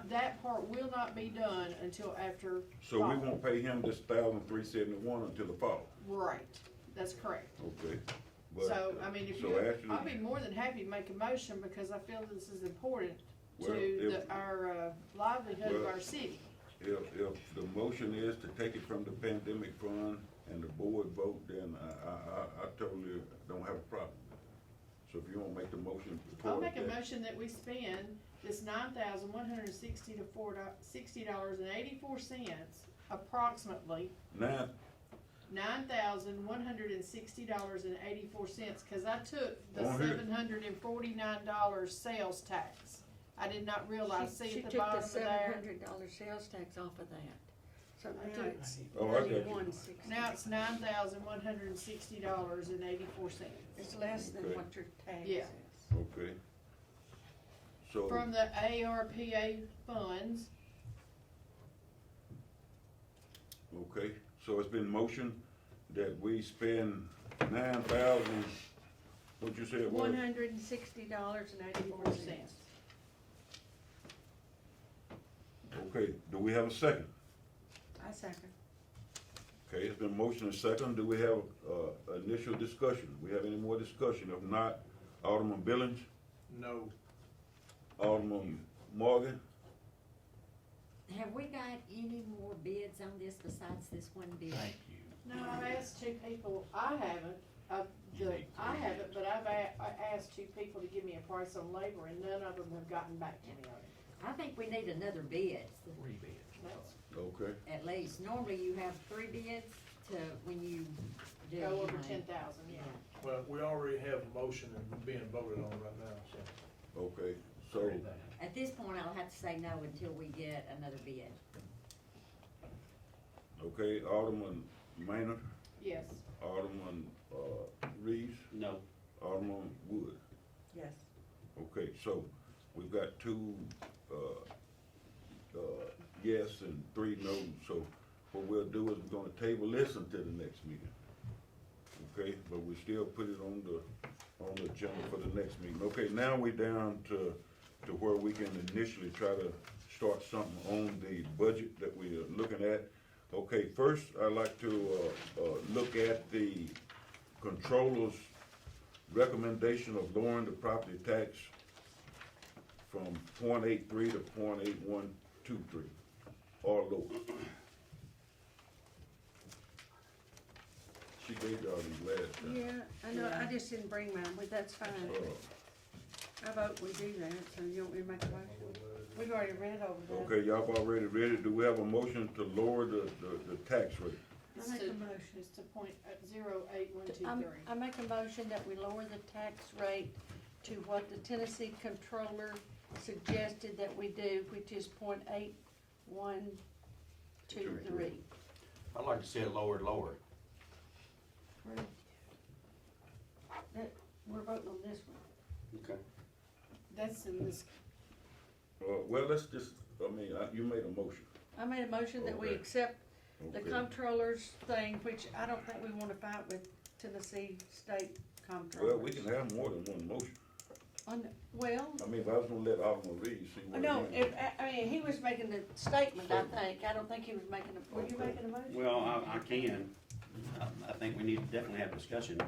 that part will not be done until after So we fall. won't pay him this $1,371 until the fall, Right, that's correct. okay? But, So, actually- I'll be more than happy to make a motion because I feel this is important Well, to our livelihood of well, our city. If the motion is to take it from the pandemic fund and the board vote, then I totally don't have a problem. So if you wanna make the motion. I'll toward make a that- motion that we spend this $9,160.84 approximately. $9,160.84, cause I took the On here. $749 sales tax. I did not realize, see She at the took bottom the of there, $700 sales tax off of that. So I now took- it's Oh, I got you. $91.60. now it's $9,160.84. It's less than Okay. what your tax Yeah. is. Okay. So, From the ARPA funds, okay, so it's been motioned that we spend 9,000, what'd you say it was? $160.84. Okay, do we have a second? I second. Okay, it's been motion and second. Do we have, initial discussion? We have any more discussion? If not, Alderman Billings, No. Alderman Morgan, Have we got any more bids on this besides this one bid? Thank you. no, I've asked two people, I haven't, I haven't, but I asked two people to give me a price on labor, and none of them have gotten back to me on it. I think we need another bid, Three bids. That's, okay, at least. Normally you have 3 bids to, when you do. go over you know. 10,000, yeah. Well, we already have a motion and being voted on right now, so. okay, so, Three bids. At this point, I'll have to say no until we get another bid. okay, Alderman Maynard, Yes, Alderman, Reeves, No. Alderman Wood. Yes. Okay, so we've got two, yes and 3 no's, so what we'll do is we're gonna table this until the next meeting. Okay, but we still put it on the agenda for the next meeting. Okay, now we down to where we can initially try to start something on the budget that we are looking at. Okay, first, I'd like to, look at the controller's recommendation of lowering the property tax from 0.83 to 0.8123, or lower. She gave y'all these last time. Yeah, I know, I just didn't bring mine, but that's fine. How about we do that, so you want me to make a motion? We've already read over that. Okay, y'all have already read it. Do we have a motion to lower the tax rate? it's I make to, a motion. it's to 0.08123. I make a motion that we lower the tax rate to what the Tennessee Controller suggested that we do, which is .8123. I'd like to see it lower. We're voting on this one. Okay. That's in this, Well, let's just, you made a motion. I made a motion that we Okay. accept the Okay. comptroller's thing, which I don't think we wanna fight with Tennessee State Comptroller. Well, we can have more than one motion. Well, I mean, if I was gonna let Alderman Reed see what. no, he- I mean, he was making the statement, I think, I don't think he was making a, were you Okay. making a motion? Well, I can. I think we need to definitely have discussion.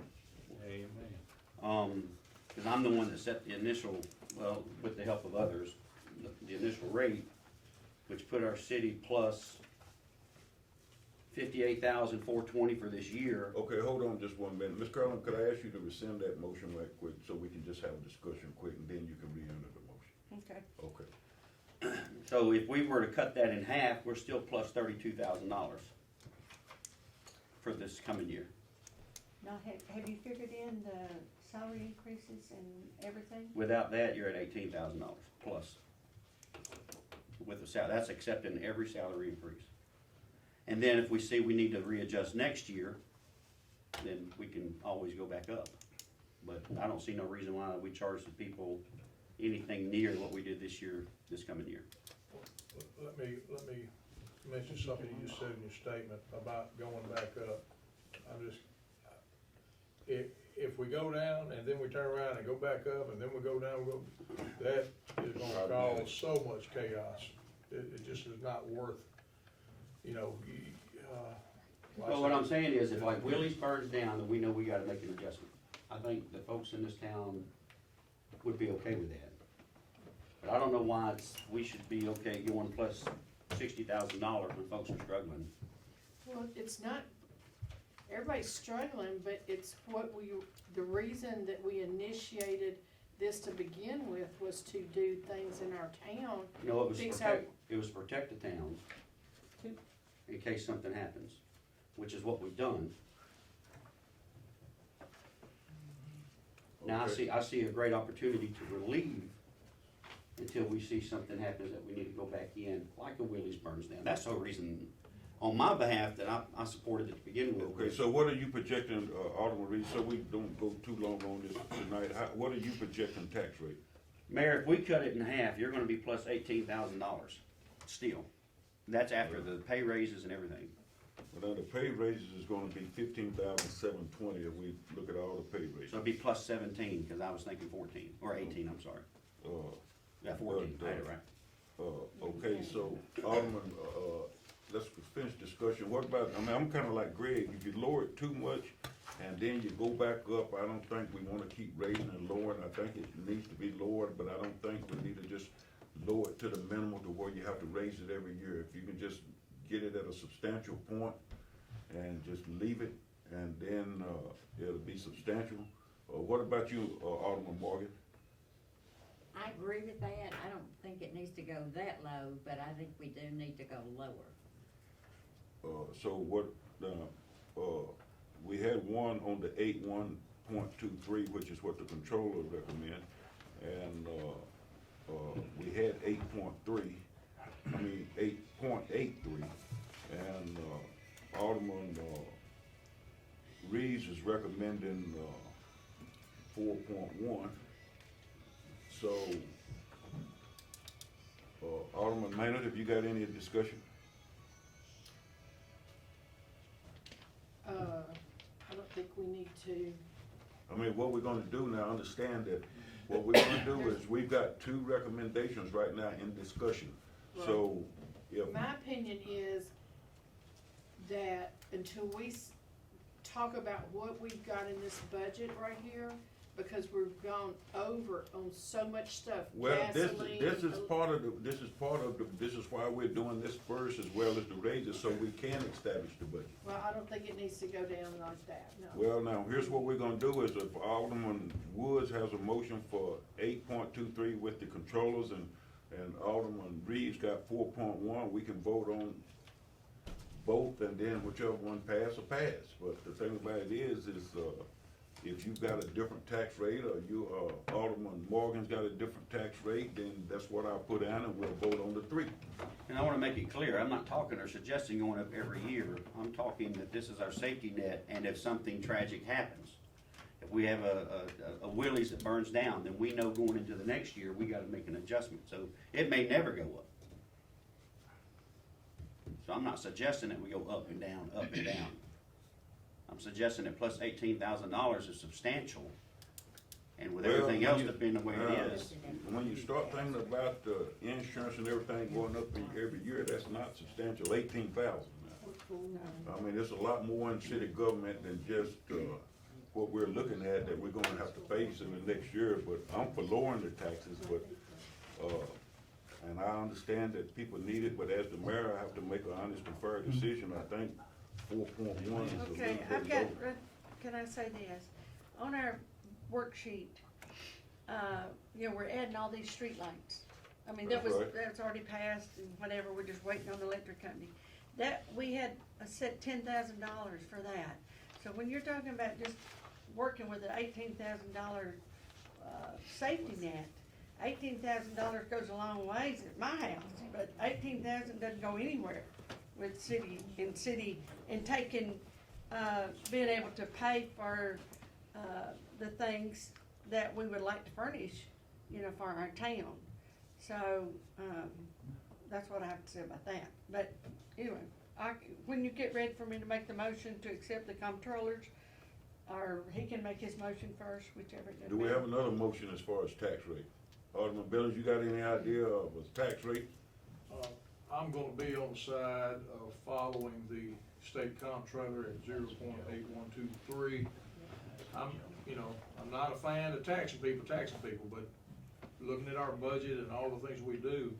Amen. Cause I'm the one that set the initial, well, with the help of others, the initial rate, which put our city plus 58,420 for this year. Okay, hold on just 1 minute. Ms. Carlin, could I ask you to rescind that motion right quick, so we can just have a discussion quick, and then you can re-enter the motion? Okay. Okay. So if we were to cut that in half, we're still plus $32,000 for this coming year. Now, have you figured in the salary increases and everything? Without that, you're at $18,000 plus. With the that's accepting every salary increase. And then if we see we need to readjust next year, then we can always go back up. But I don't see no reason why we charge the people anything near what we did this year, this coming year. Let me mention something you said in your statement about going back up. If we go down and then we turn around and go back up and then we go down, that is gonna cause so much chaos. It just is not worth, like I Well, what I'm said, saying is, if like Willie's burns down, then we know we gotta make an adjustment. I think the folks in this town would be okay with that. But I don't know why we should be okay going plus $60,000 when folks are struggling. well, it's not, everybody's struggling, but it's the reason that we initiated this to begin with was to do things in our town. You know, it was Fix protect the towns in case something happens. which is what we've done. Now, Okay. I see a great opportunity to relieve until we see something happens that we need to go back in, like a Willie's burns down. That's the whole reason, on my behalf, that I supported it to begin with. Okay, so what are you projecting, Alderman Reed, so we don't go too long on this tonight, what are you projecting tax rate? Mayor, if we cut it in half, you're gonna be plus $18,000 still. That's after the pay raises and everything. Well, now, the pay raises is gonna be 15,720 if we look at all the pay raises. So it'd be plus 17, cause I was thinking 14, or 18, I'm sorry. Uh, Yeah, 14, I had it right. Okay, so Alderman, let's finish discussion. What about, I mean, I'm kinda like Greg, if you lower it too much and then you go back up, I don't think we wanna keep raising and lowering. I think it needs to be lowered, but I don't think we need to just lower it to the minimum to where you have to raise it every year. If you can just get it at a substantial point and just leave it, and then, it'll be substantial. What about you, Alderman Morgan? I agree with that. I don't think it needs to go that low, but I think we do need to go lower. So what, we had one on the 8.1.23, which is what the controller recommend, and, we had 8.3, 8.83, and, Alderman, Reeves is recommending, 4.1. So, Alderman Maynard, have you got any discussion? I don't think we need to. I mean, what we're gonna do now, understand that what we're gonna do is, we've got two recommendations right now in discussion. So, if, My opinion is that until we talk about what we've got in this budget right here, because we've gone over on so much stuff, well, gasoline. this is part of this is why we're doing this first as well as the raises, so we can establish the budget. Well, I don't think it needs to go down like that, no. Well, now, here's what we're gonna do is, if Alderman Woods has a motion for 8.23 with the controllers, and Alderman Reeves got 4.1, we can vote on both, and then whichever one pass or pass. But the thing about it is, if you've got a different tax rate, or Alderman Morgan's got a different tax rate, then that's what I'll put down, and we'll vote on the three. And I wanna make it clear, I'm not talking or suggesting going up every year. I'm talking that this is our safety net, and if something tragic happens, if we have a Willie's that burns down, then we know going into the next year, we gotta make an adjustment. So it may never go up. So I'm not suggesting that we go up and down, up and down. I'm suggesting that plus $18,000 is substantial, and with Well, everything when else you- being the way it is. When you start thinking about the insurance and everything going up every year, that's not substantial, 18,000 now. I mean, there's a lot more in city government than just, what we're looking at that we're gonna have to face in the next year, but I'm for lowering the taxes, but, and I understand that people need it, but as the mayor, I have to make an honest and fair decision. I think 4.1 is a little Okay, bit I've got, low. can I say this? On our worksheet, we're adding all these street lights. I mean, That's right. that's already passed and whatever, we're just waiting on the electric company. That, we had set $10,000 for that. So when you're talking about just working with an $18,000, safety net, $18,000 goes a long ways at my house, but $18,000 doesn't go anywhere with city, and taking, being able to pay for, the things that we would like to furnish, for our town. So, that's what I have to say about that. But anyway, when you get ready for me to make the motion to accept the comptrollers, or he can make his motion first, whichever. it Do we doesn't have another motion as far as tax rate? Alderman Billings, you got any idea of a tax rate? I'm gonna be on the side of following the state comptroller at 0.8123. I'm not a fan of taxing people, but looking at our budget and all the things we do,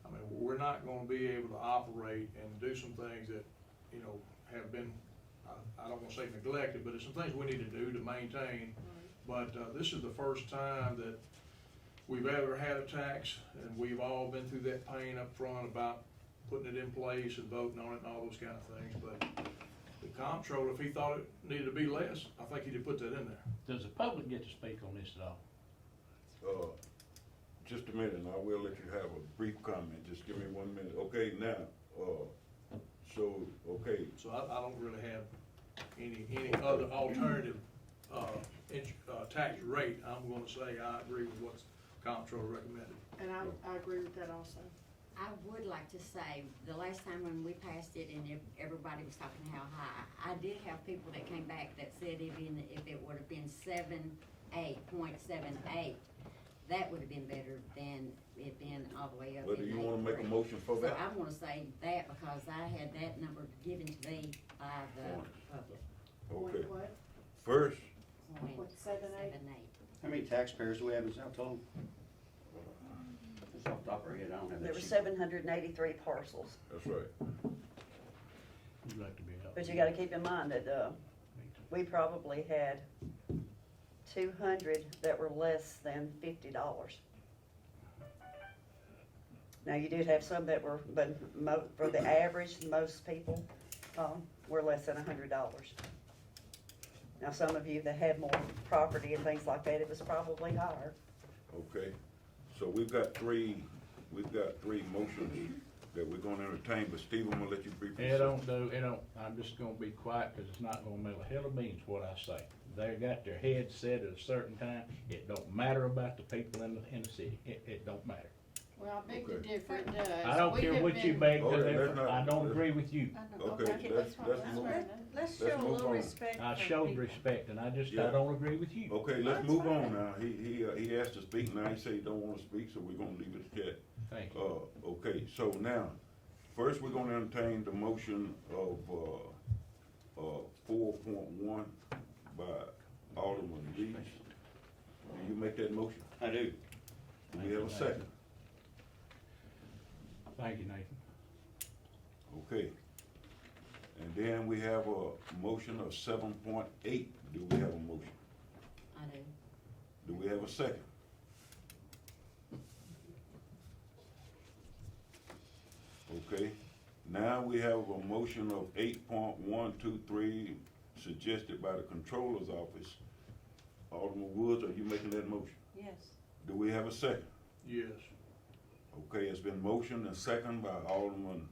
I mean, we're not gonna be able to operate and do some things that, have been, I don't wanna say neglected, but it's some things we need to do to maintain. But, this is the first time that we've ever had a tax, and we've all been through that pain up front about putting it in place and voting on it and all those kind of things. But the comptroller, if he thought it needed to be less, I think he'd have put that in there. Does the public get to speak on this at all? Just a minute, and I will let you have a brief comment, just give me 1 minute. Okay, now, okay, So I don't really have any other alternative, tax rate. I'm gonna say I agree with what comptroller recommended. And I agree with that also. I would like to say, the last time when we passed it and everybody was talking how high, I did have people that came back that said if it would have been 0.78, that would have been better than it being all the way up. but do in you wanna make a 83. motion for So that? I wanna say that because I had that number given to me by the public. Okay, What? first, Point 0.78. How many taxpayers do we have in Saltillo? Just off the top of our head, I don't have that There were sheet. 783 parcels, that's right. You'd like to be out. but you gotta keep in mind that, we probably had 200 that were less than $50. Now, you did have some that were, but for the average, most people, were less than $100. Now, some of you that had more property and things like that, it was probably higher. Okay, so we've got three motions that we're gonna entertain, but Steve, I'm gonna let you briefly. It don't, I'm just gonna be quiet, cause it's not gonna make a hell of beans what I say. They got their heads set at a certain time, it don't matter about the people in the city, it don't matter. Well, I beg to Okay. differ, it does. I don't We care have what you been- beg Okay, to let's differ, not- I don't agree with you. I don't- Okay, Okay, let's that's move. fine. Let's Let's show a move little on. respect I for showed people. respect, and I Yeah. don't agree with you. Okay, let's That's move on fine. now. He asked to speak, now he say he don't wanna speak, so we're gonna leave it at that. Thank you. Okay, so now, first we're gonna entertain the motion of, 4.1 by Alderman Reeves. Do you make that motion? I do. Do we have a second? Thank you, Nathan. Okay. And then we have a motion of 7.8. Do we have a motion? I do. Do we have a second? Okay, now we have a motion of 8.123 suggested by the Controller's Office. Alderman Woods, are you making that motion? Yes. Do we have a second? Yes. Okay, it's been motioned and seconded by Alderman,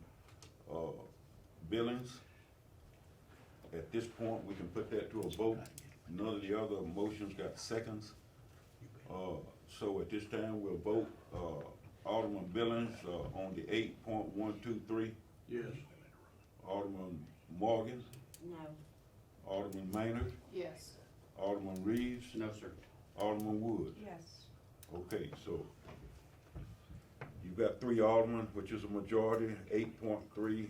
Billings. At this point, we can put that to a vote. None of the other motions got seconds. So at this time, we'll vote, Alderman Billings, on the 8.123, Yes. Alderman Morgan, No. Alderman Maynard, Yes. Alderman Reeves, No, sir. Alderman Wood. Yes. Okay, so you've got 3 aldermen, which is a majority, 8.3,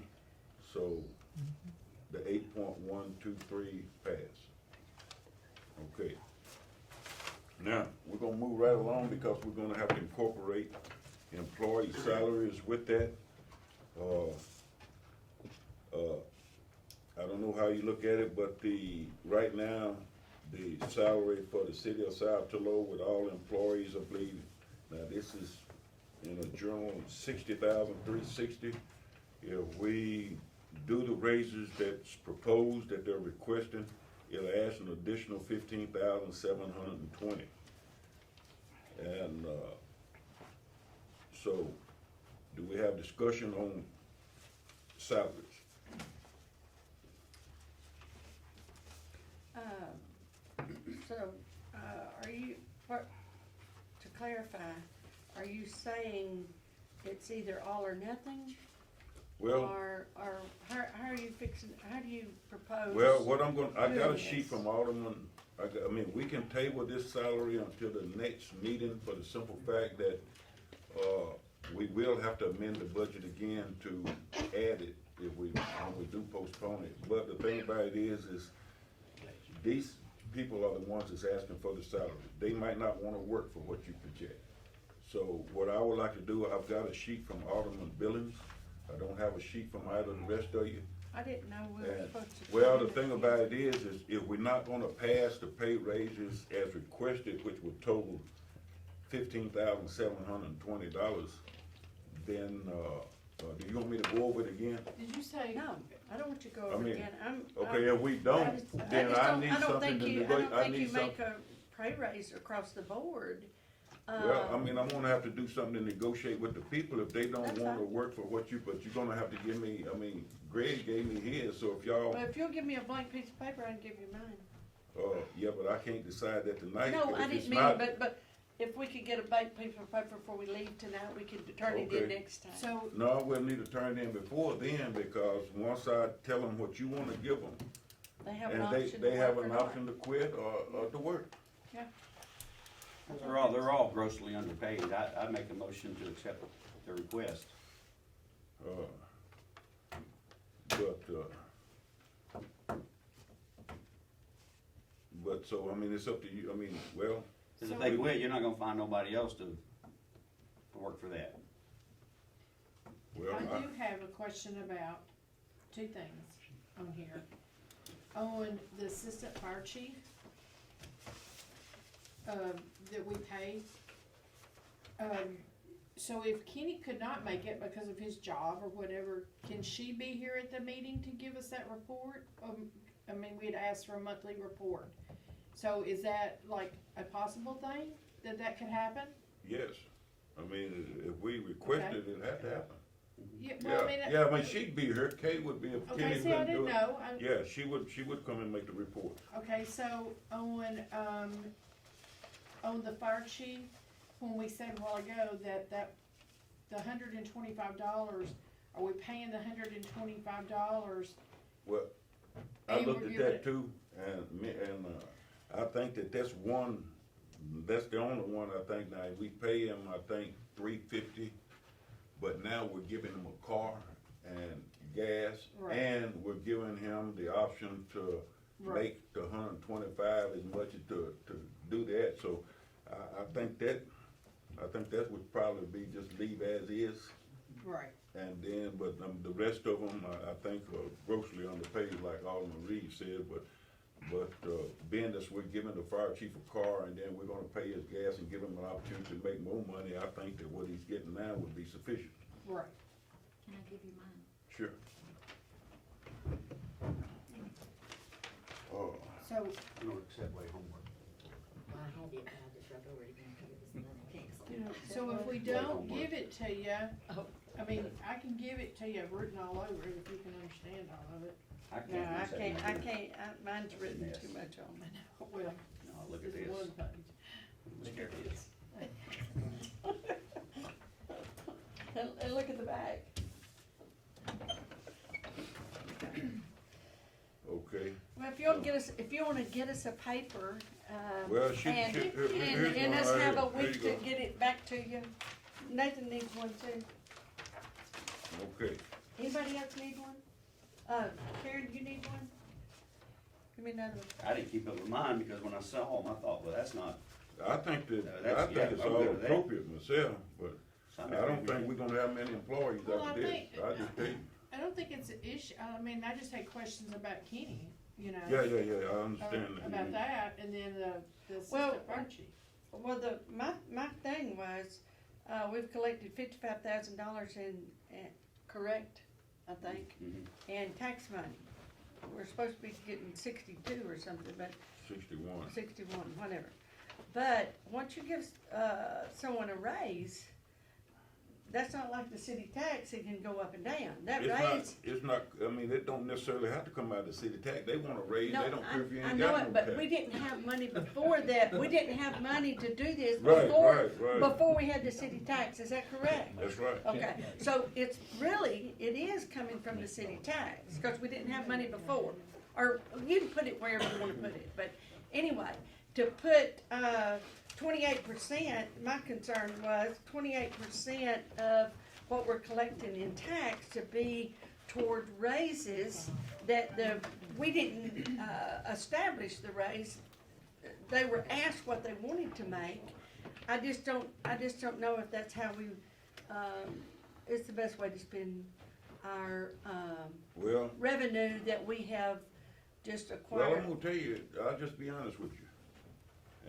so the 8.123 pass. Okay. Now, we're gonna move right along because we're gonna have to incorporate employee salaries with that. I don't know how you look at it, but right now, the salary for the city of Saltillo with all employees, I believe, now this is in a journal, $60,360. If we do the raises that's proposed, that they're requesting, it'll add an additional $15,720. And, so, do we have discussion on salaries? So, are you, to clarify, are you saying it's either all or nothing? Well, Or how are you fixing, how do you propose? well, what I'm gonna, I got a doing sheet this? from Alderman, I mean, we can table this salary until the next meeting for the simple fact that, we will have to amend the budget again to add it if we do postpone it. But the thing about it is these people are the ones that's asking for the salary. They might not wanna work for what you project. So what I would like to do, I've got a sheet from Alderman Billings. I don't have a sheet from either of the rest of you. I didn't know we were And, supposed to. well, the thing about it is if we're not gonna pass the pay raises as requested, which would total $15,720, then, do you want me to go over it again? Did you say? No. I don't want you to go I over mean, again, Okay, if we don't, then I need something to I negotiate, don't I think need you something. make a pay raise across the board. Well, I mean, I'm gonna have to do something to negotiate with the people if they don't That's wanna fine. work for what you, but you're gonna have to give me, I mean, Greg gave me his, so if y'all, But if you'll give me a blank piece of paper, I can give you mine. yeah, but I can't decide that tonight. No, I If it's didn't mean, not- but if we could get a blank piece of paper before we leave tonight, we could turn it in Okay. next time. So, No, we'll need to turn it in before then, because once I tell them what you wanna give them, They have an and option to they have work or an not. option to quit or to work. They're all grossly underpaid. I make a motion to accept the request. But so, I mean, it's up to you, I mean, well, Cause if they quit, you're not gonna find nobody else to work for that. well, I do have a question about two things on here. On the assistant fire chief, that we pay. So if Kenny could not make it because of his job or whatever, can she be here at the meeting to give us that report? I mean, we'd asked for a monthly report. So is that like a possible thing, that could happen? yes, I mean, if we requested it, it'd have to happen. Yeah, well, I mean, Yeah, I mean, she'd be here, Kay would be, if Kenny okay, see, I wouldn't do didn't it. know. Yeah, she would come and make the report. Okay, so on the fire chief, when we said a while ago that the $125, are we paying the $125? Well, I And looked we're at giving that it- too, and I think that's the only one, I think, now, we pay him, I think, $350, but now we're giving him a car and gas, Right. and we're giving him the option to Right. make the 125 as much to do that, so I think that would probably be just leave as is. Right, And then, but the rest of them, I think are grossly underpaid, like Alderman Reed said, but being that we're giving the fire chief a car and then we're gonna pay his gas and give him an opportunity to make more money, I think that what he's getting now would be sufficient. right. Can I give you mine? Sure. So, I don't accept way homework. Well, I had it, I just wrote over it again to give us the money. so if we don't give it to you, Oh. I mean, I can give it to you written all over it if you can understand all of it. I can't. No, I accept can't, it. mine's written Yes. too much on it. Well, No, look at it's this. one page. Look at this. And look at the back. Okay, Well, if you wanna get us a paper, well, and here's one us right have a here. There week you to go. get it back to you. Nathan needs one too. Okay, Anybody else need one? Karen, you need one? Give me another one. I didn't keep up with mine because when I saw them, I thought, well, that's not, I think No, that, that's- I think yeah, it's I'm all good with that. appropriate myself, but something. I don't think we're gonna have many employees Well, after I this, think- I just tell you. I don't think it's an issue, I mean, I just had questions about Kenny, you know. Yeah, I understand that. About that, and then the Well, assistant fire chief. Well, my thing was, we've collected $55,000 in, correct, I think, Mhm. in tax money. We're supposed to be getting 62 or something, but 61. 61, whatever. But once you give, someone a raise, that's not like the city tax, it can go up and down. That raise. It's not, I mean, it don't necessarily have to come out of the city tax, they want to raise, No, they don't care if you I ain't know got it, no but tax. we didn't have money before that. We didn't have money to do this Right, before, right. before we had the city tax. Is that correct? That's right. Okay, so it is coming from the city tax, because we didn't have money before. Or you can put it wherever you wanna put it, but anyway, to put, 28%, my concern was 28% of what we're collecting in tax to be toward raises that we didn't, establish the raise. They were asked what they wanted to make. I just don't know if that's how we, it's the best way to spend our, Well, revenue that we have just I'm acquired. gonna tell you, I'll just be honest with you.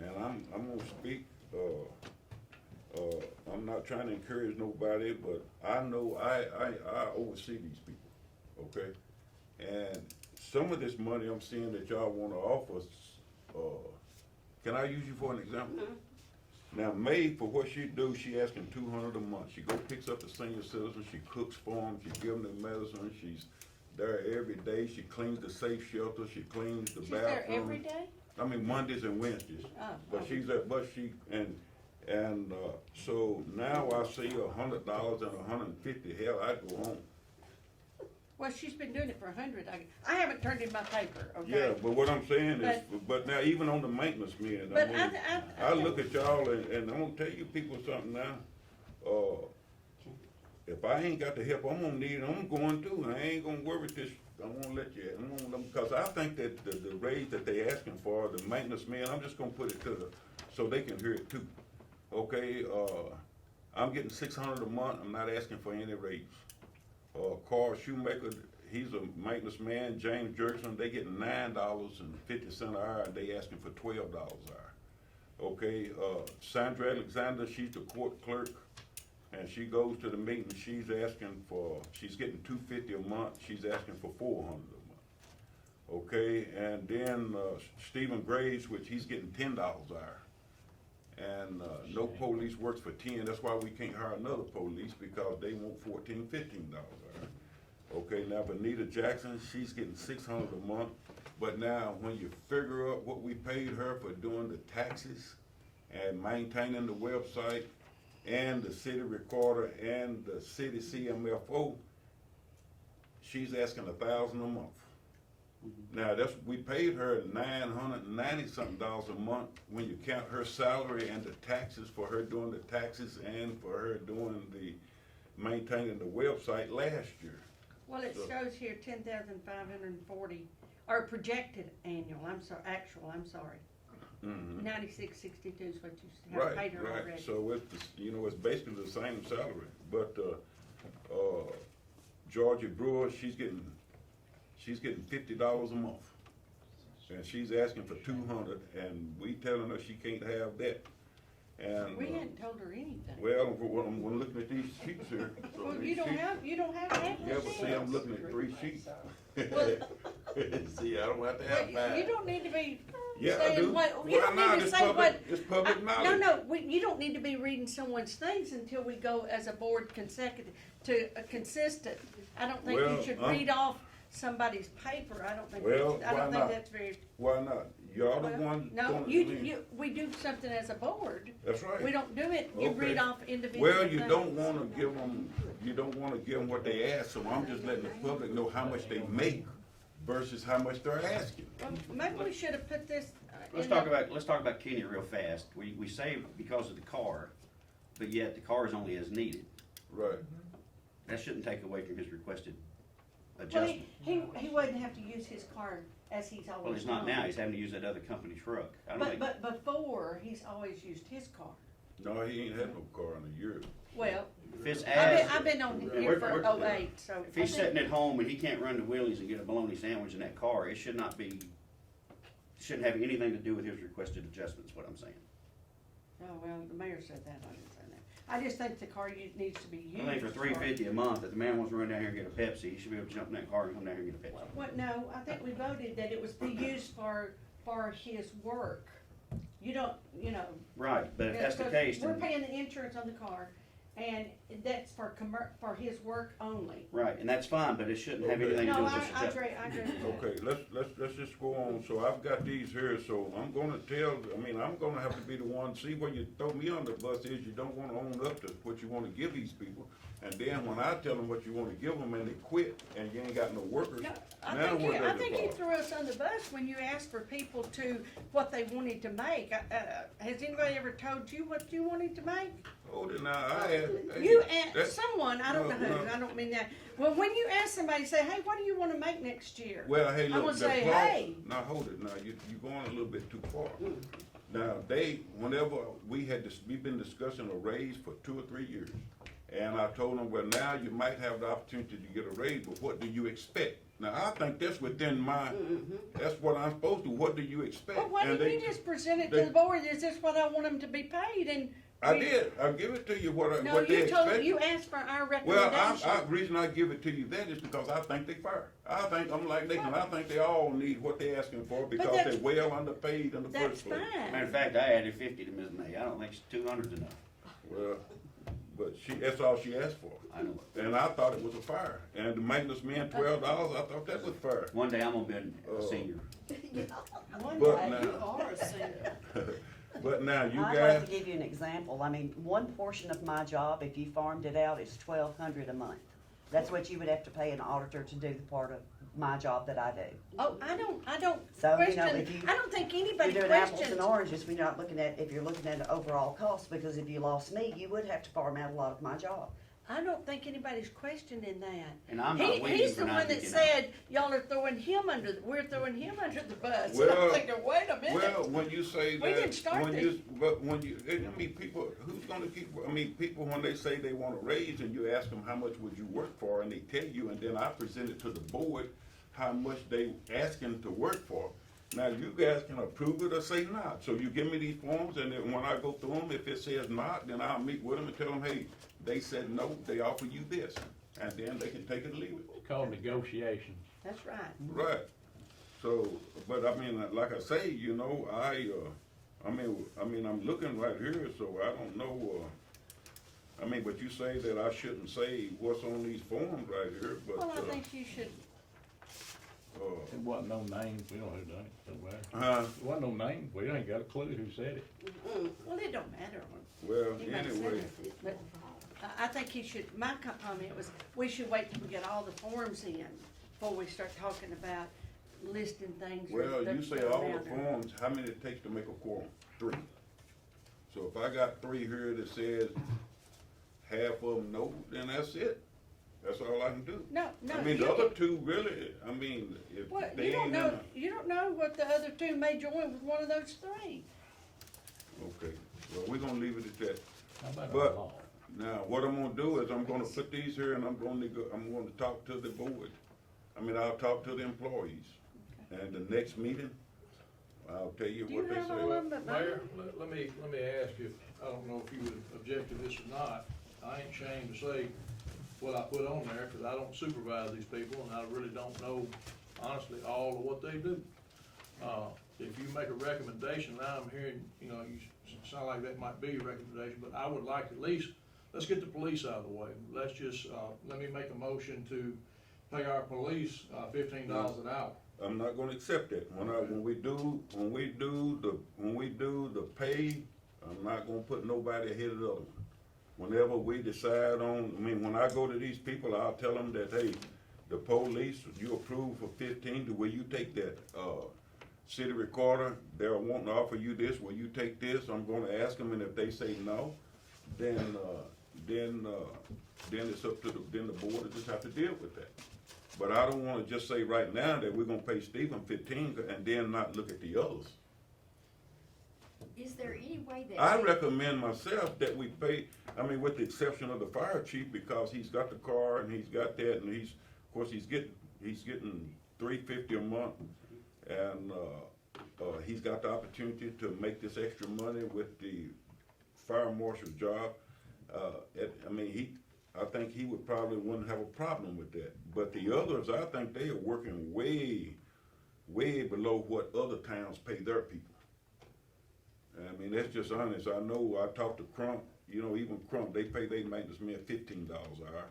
And I'm gonna speak, I'm not trying to encourage nobody, but I know I oversee these people, okay? And some of this money I'm seeing that y'all wanna offer us, can I use you for an example? Now, May, for what she do, she asking $200 a month. She go picks up the senior citizens, she cooks for them, she give them their medicine, she's there every day, she cleans the safe shelter, she cleans the She's bathroom. there every day? I mean, Mondays and Wednesdays. Oh, But she's at, so now I see $100 and $150, hell, I'd go home. Well, she's been doing it for 100. I haven't turned in my paper, okay? Yeah, but what I'm saying is, but now even on the maintenance men, I But mean, I look at y'all and I'm gonna tell you people something now. If I ain't got the help I'm gonna need, I'm going to, I ain't gonna worry this, I'm gonna let you, cause I think that the raise that they asking for, the maintenance men, I'm just gonna put it so they can hear it too. Okay, I'm getting $600 a month, I'm not asking for any raise. Carl Shoemaker, he's a maintenance man, James Jerkson, they getting $9.50 an hour, and they asking for $12 an hour. Okay, Sandra Alexander, she's the court clerk, and she goes to the meeting, she's getting $250 a month, she's asking for $400 a month. Okay, and then, Stephen Graves, which he's getting $10 an hour. And, no police works for 10, that's why we can't hire another police, because they want $14, $15 an hour. Okay, now Benita Jackson, she's getting $600 a month, but now when you figure up what we paid her for doing the taxes and maintaining the website and the city recorder and the city CMFO, she's asking $1,000 a month. Now, we paid her $990-something a month when you count her salary and the taxes for her doing the taxes and for her doing the maintaining the website last year. Well, it shows here 10,540, or projected annual, actual, I'm sorry. Mhm. 9662 is what you have paid her already. Right, so it's basically the same salary, but, Georgia Brewer, she's getting $50 a month. And she's asking for $200, and we telling her she can't have that. And, We hadn't told her anything. well, I'm looking at these sheets here. So Well, these you don't sheets- have that Yeah, but see, I'm looking at 3 sheets. See, I don't have to have You 5. don't need to be Yeah, I saying do. what, you Why don't not? need to It's say public- what. it's public No, knowledge. no, you don't need to be reading someone's things until we go as a board consistent. I don't think you Well, should read off somebody's paper, I don't think, Well, why not? that's very. Why not? Y'all the Well, one. no, doing it. we do something as a board. That's right. We don't do it, you Okay. read off individual Well, things. you don't wanna give them what they ask, so I'm just letting the public know how much they make versus how much they're asking. Well, maybe we should have put this. Let's talk about Kenny real fast. We save because of the car, but yet the car is only as needed. Right. That shouldn't take away from his requested Well, adjustment. he wouldn't have to use his car as he's always done. Well, he's not now, he's having to use that other company truck. I don't think, But before, he's always used his car. No, he ain't had no car in a year. Well, if it's I've been on We're- here for we're- 08, so. if he's sitting at home and he can't run to Willie's and get a bologna sandwich in that car, it shouldn't have anything to do with his requested adjustments, what I'm saying. Oh, well, the mayor said that, I didn't say that. I just think the car needs to be used. I think for $3.50 a month, if the man wants to run down here and get a Pepsi, he should be able to jump in that car and come down here and get a Pepsi. Well, no, I think we voted that it was be used for his work. You don't, Right, but if that's the because case, we're then, paying the insurance on the car, and that's for his work only. right, and that's fine, but it shouldn't have anything to do No, with I this adjustment. agree with that. Okay, let's just go on. So I've got these here, so I'm gonna I'm gonna have to be the one, see where you throw me on the bus is you don't wanna own up to what you wanna give these people. And then when I tell them what you wanna give them and they quit and you ain't got no workers, No, now where I does it think you fall? threw us on the bus when you asked for people to, what they wanted to make. Has anybody ever told you what you wanted to make? Hold it now, I asked. You hey, asked that's- someone, I don't know who, no. I don't mean that. Well, when you ask somebody, say, hey, what do you wanna make next year? Well, hey, I'm look, gonna the say, clause, hey. now hold it, now, you're going a little bit too far. Now, whenever we've been discussing a raise for 2 or 3 years. And I told them, well, now you might have the opportunity to get a raise, but what do you expect? Now, I think that's within that's what I'm supposed to, what do you expect? But why And didn't you just present it to the board, is this what I want them to be paid, and I did, I give it to you what No, what they you told, expect. you asked for our Well, recommendation. reason I give it to you that is because I think they fair. I think, I'm like Nathan, I think they all need what they asking for because they're that's- well underpaid in the That's first place. Matter fine. of fact, I added 50 to Ms. May, I don't think 200's enough, Well, but that's all she asked for. I know it. And I thought it was a fire. And the maintenance man, $12, I thought that was fair. One day I'm gonna be a senior. One But day, now- you are a senior. But now, you I'd guys, like to give you an example. I mean, one portion of my job, if you farmed it out, is $1,200 a month. That's what you would have to pay an auditor to do the part of my job that I do. Oh, I don't So, you know, question, if you- I don't think You're anybody doing apples questions. and oranges, we're not looking at, if you're looking at the overall cost, because if you lost me, you would have to farm out a lot of my job. I don't think anybody's questioning that. And I'm not waiting He's for the one that 90 now. said, y'all are throwing him under, we're throwing him under the bus. And Well- I'm thinking, wait a well, minute. when you say We didn't that, start when this. you, but when you, I mean, people, who's gonna keep, I mean, people, when they say they want a raise and you ask them how much would you work for, and they tell you, and then I present it to the board, how much they asking to work for. Now, you guys can approve it or say not. So you give me these forms, and then when I go through them, if it says not, then I'll meet with them and tell them, hey, they said no, they offer you this. And then they can take it or leave it. It's called negotiations. That's right. Right. So, but I mean, like I say, you know, I mean, I'm looking right here, so I don't know, I mean, but you say that I shouldn't say what's on these forms right here, but, Well, I think you should, It wasn't no names, we don't know who done it, don't matter. uh, It wasn't no names, we ain't got a clue who said it. well, it don't matter. well, Anybody said anyway, it, but I think he should, my comment was, we should wait till we get all the forms in before we start talking about listing things. well, that- you say that all the matter. forms, how many it takes to make a quorum? 3. So if I got 3 here that says half of them no, then that's it. That's all I can do. No, no. I mean, you the other can- 2 really, I mean, if What, they you don't ain't know, in you don't know what the other two may join with one of those 3. okay, well, we're gonna leave it at that. How about But- a law? Now, what I'm gonna do is I'm gonna put these here and I'm gonna talk to the board. I mean, I'll talk to the employees. And the next meeting, I'll tell you Do you what they have all of say. them at Mayor, mine? let me ask you, I don't know if you would object to this or not. I ain't ashamed to say what I put on there, cause I don't supervise these people, and I really don't know, honestly, all of what they do. If you make a recommendation, now I'm hearing, you know, you sound like that might be a recommendation, but I would like at least, let's get the police out of the way. Let's just, let me make a motion to pay our police, $15 an hour. I'm not gonna accept that. When we do the pay, I'm not gonna put nobody ahead of the other one. Whenever we decide on, I mean, when I go to these people, I'll tell them that, hey, the police, you approve for 15, will you take that? City recorder, they're wanting to offer you this, will you take this? I'm gonna ask them, and if they say no, then it's up to then the board will just have to deal with that. But I don't wanna just say right now that we're gonna pay Stephen 15 and then not look at the others. Is there any way that? I recommend myself that we pay, I mean, with the exception of the fire chief, because he's got the car and he's got that, and he's, of course, he's getting $350 a month. And, he's got the opportunity to make this extra money with the fire marshal's job. I think he would probably wouldn't have a problem with that. But the others, I think they are working way, way below what other towns pay their people. I mean, that's just honest. I know, I talked to Crump, you know, even Crump, they pay their maintenance man $15 an hour.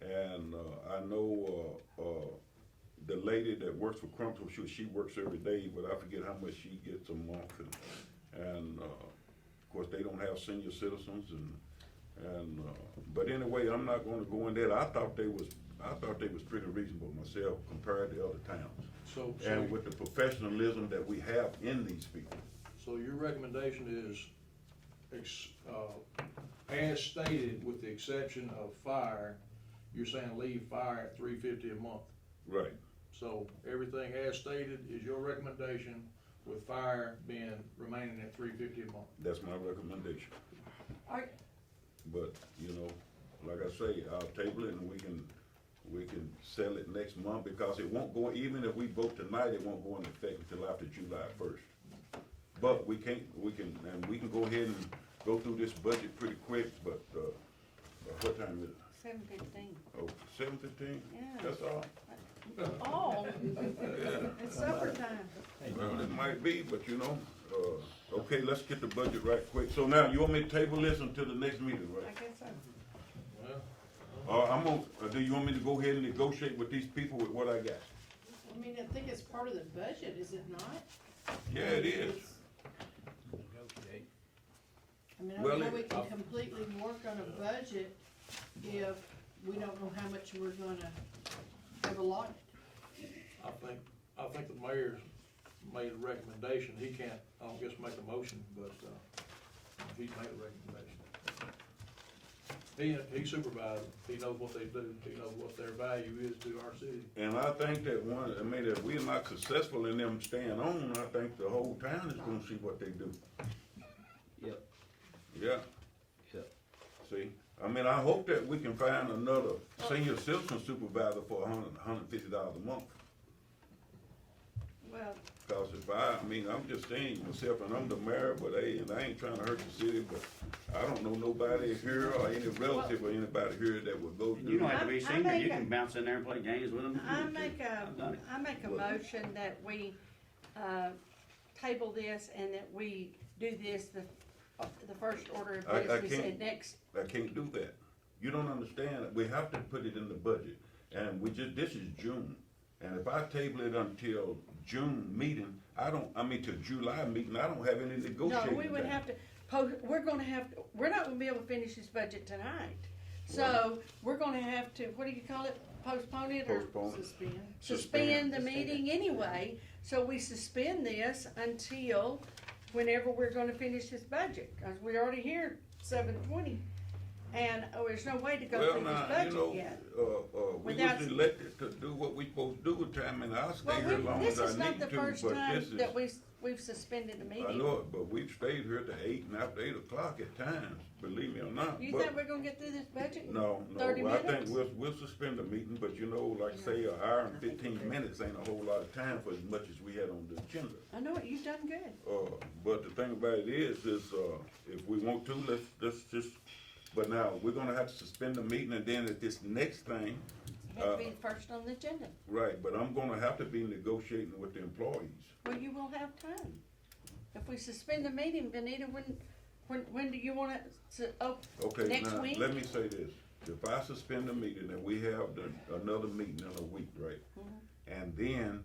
And, I know, the lady that works for Crump, she works every day, but I forget how much she gets a month. And of course, they don't have senior citizens but anyway, I'm not gonna go in there. I thought they was pretty reasonable myself compared to other towns. So, And with the professionalism that we have in these people. so your recommendation is, as stated, with the exception of fire, you're saying leave fire at $350 a month. Right. So everything as stated is your recommendation, with fire remaining at $350 a month. That's my recommendation. Are- But, you know, like I say, I'll table it and we can sell it next month because it won't go, even if we vote tonight, it won't go into effect until after July 1st. But we can go ahead and go through this budget pretty quick, but, what time is it? 7:15. Oh, 7:15? Yeah. That's all? Oh, Yeah. It's supper time. Well, it might be, but you know, okay, let's get the budget right quick. So now, you want me to table this until the next meeting, I right? guess so. Well, Do you want me to go ahead and negotiate with these people with what I got? I mean, I think it's part of the budget, is it not? Yeah, it is. I mean, I Well, don't know we it- can completely work on a budget if we don't know how much we're gonna have allotted. I think the mayor's made a recommendation, he can't, I don't guess make a motion, but, he's made a recommendation. He supervises, he knows what they do, he knows what their value is to our city. And I think that if we're not successful in them staying on, I think the whole town is gonna see what they do. Yep. Yeah. Yep. See, I mean, I hope that we can find another senior citizen supervisor for $150 a month. Well, Cause I mean, I'm just saying myself, and I'm the mayor, but hey, and I ain't trying to hurt the city, but I don't know nobody here or any relative or anybody here that would go You do. don't have to be I senior, make you a- can bounce in there and play games with them. I make I've done it. a motion that we, table this and that we do this, the first order of I business can't- and next. I can't do that. You don't understand. We have to put it in the budget. And this is June. And if I table it until June meeting, to July meeting, I don't have any No, negotiating. we would time. have to, we're not gonna be able to finish this budget tonight. So, we're gonna have to, what do you call it, postpone it or Postpone it. suspend the meeting anyway. So we suspend this until whenever we're gonna finish this budget, cause we're already here 7:20. And, there's no way to go Well, through this now, you budget know, yet. we Without- was elected to do what we supposed to do with time, and I'll stay Well, here as long this as is I not need the to, first but time this that is, we've suspended the meeting. I know it, but we've stayed here to 8 and after 8 o'clock at times, believe me or not. You But- think we're gonna get through this budget in No, 30 I think minutes? we'll suspend the meeting, but you know, like say, an hour and 15 minutes ain't a whole lot of time for as much as we had on the agenda. I know it, you've done good. But the thing about it is, if we want to, let's just, but now, we're gonna have to suspend the meeting, and then at this next thing, It had to be first on the agenda. right, but I'm gonna have to be negotiating with the employees. Well, you will have time. If we suspend the meeting, Benita, when do you wanna, Okay, next now, week? let me say this, if I suspend the meeting and we have another meeting in a week, right? Mm-hmm. And then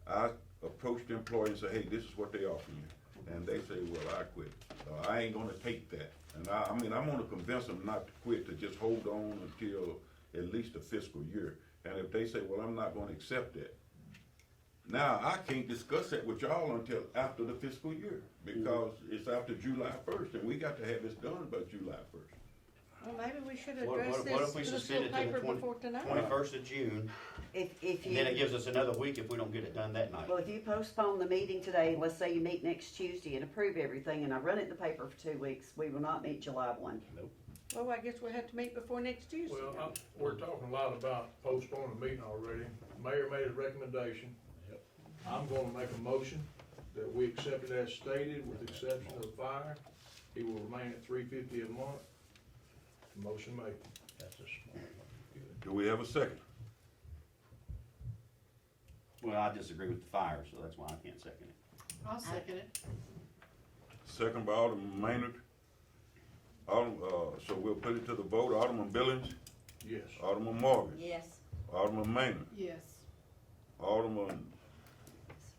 I approach the employee and say, hey, this is what they offer you, and they say, well, I quit, I ain't gonna take that. And I mean, I'm gonna convince them not to quit, to just hold on until at least the fiscal year. And if they say, well, I'm not gonna accept that, now, I can't discuss that with y'all until after the fiscal year, because it's after July 1st, and we got to have this done by July 1st. well, maybe we should What address if this we to the suspend school it to the paper before tonight. 21st of June, If and then it you, gives us another week if we don't get it done that night? well, if you postpone the meeting today, let's say you meet next Tuesday and approve everything, and I run it in the paper for 2 weeks, we will not meet July 1. Well, I guess we'll have to meet before next Tuesday. Well, we're talking a lot about postponing the meeting already. Mayor made a recommendation. I'm gonna make a motion that we accept it as stated, with the exception of the fire. He will remain at $350 a month. Motion made. That's a smart one. Do we have a second? Well, I disagree with the fire, so that's why I can't second it. I'll second it. Second by Alderman Maynard. So we'll put it to the vote, Alderman Billings, Yes. Alderman Morgan, Yes. Alderman Maynard, Yes. Alderman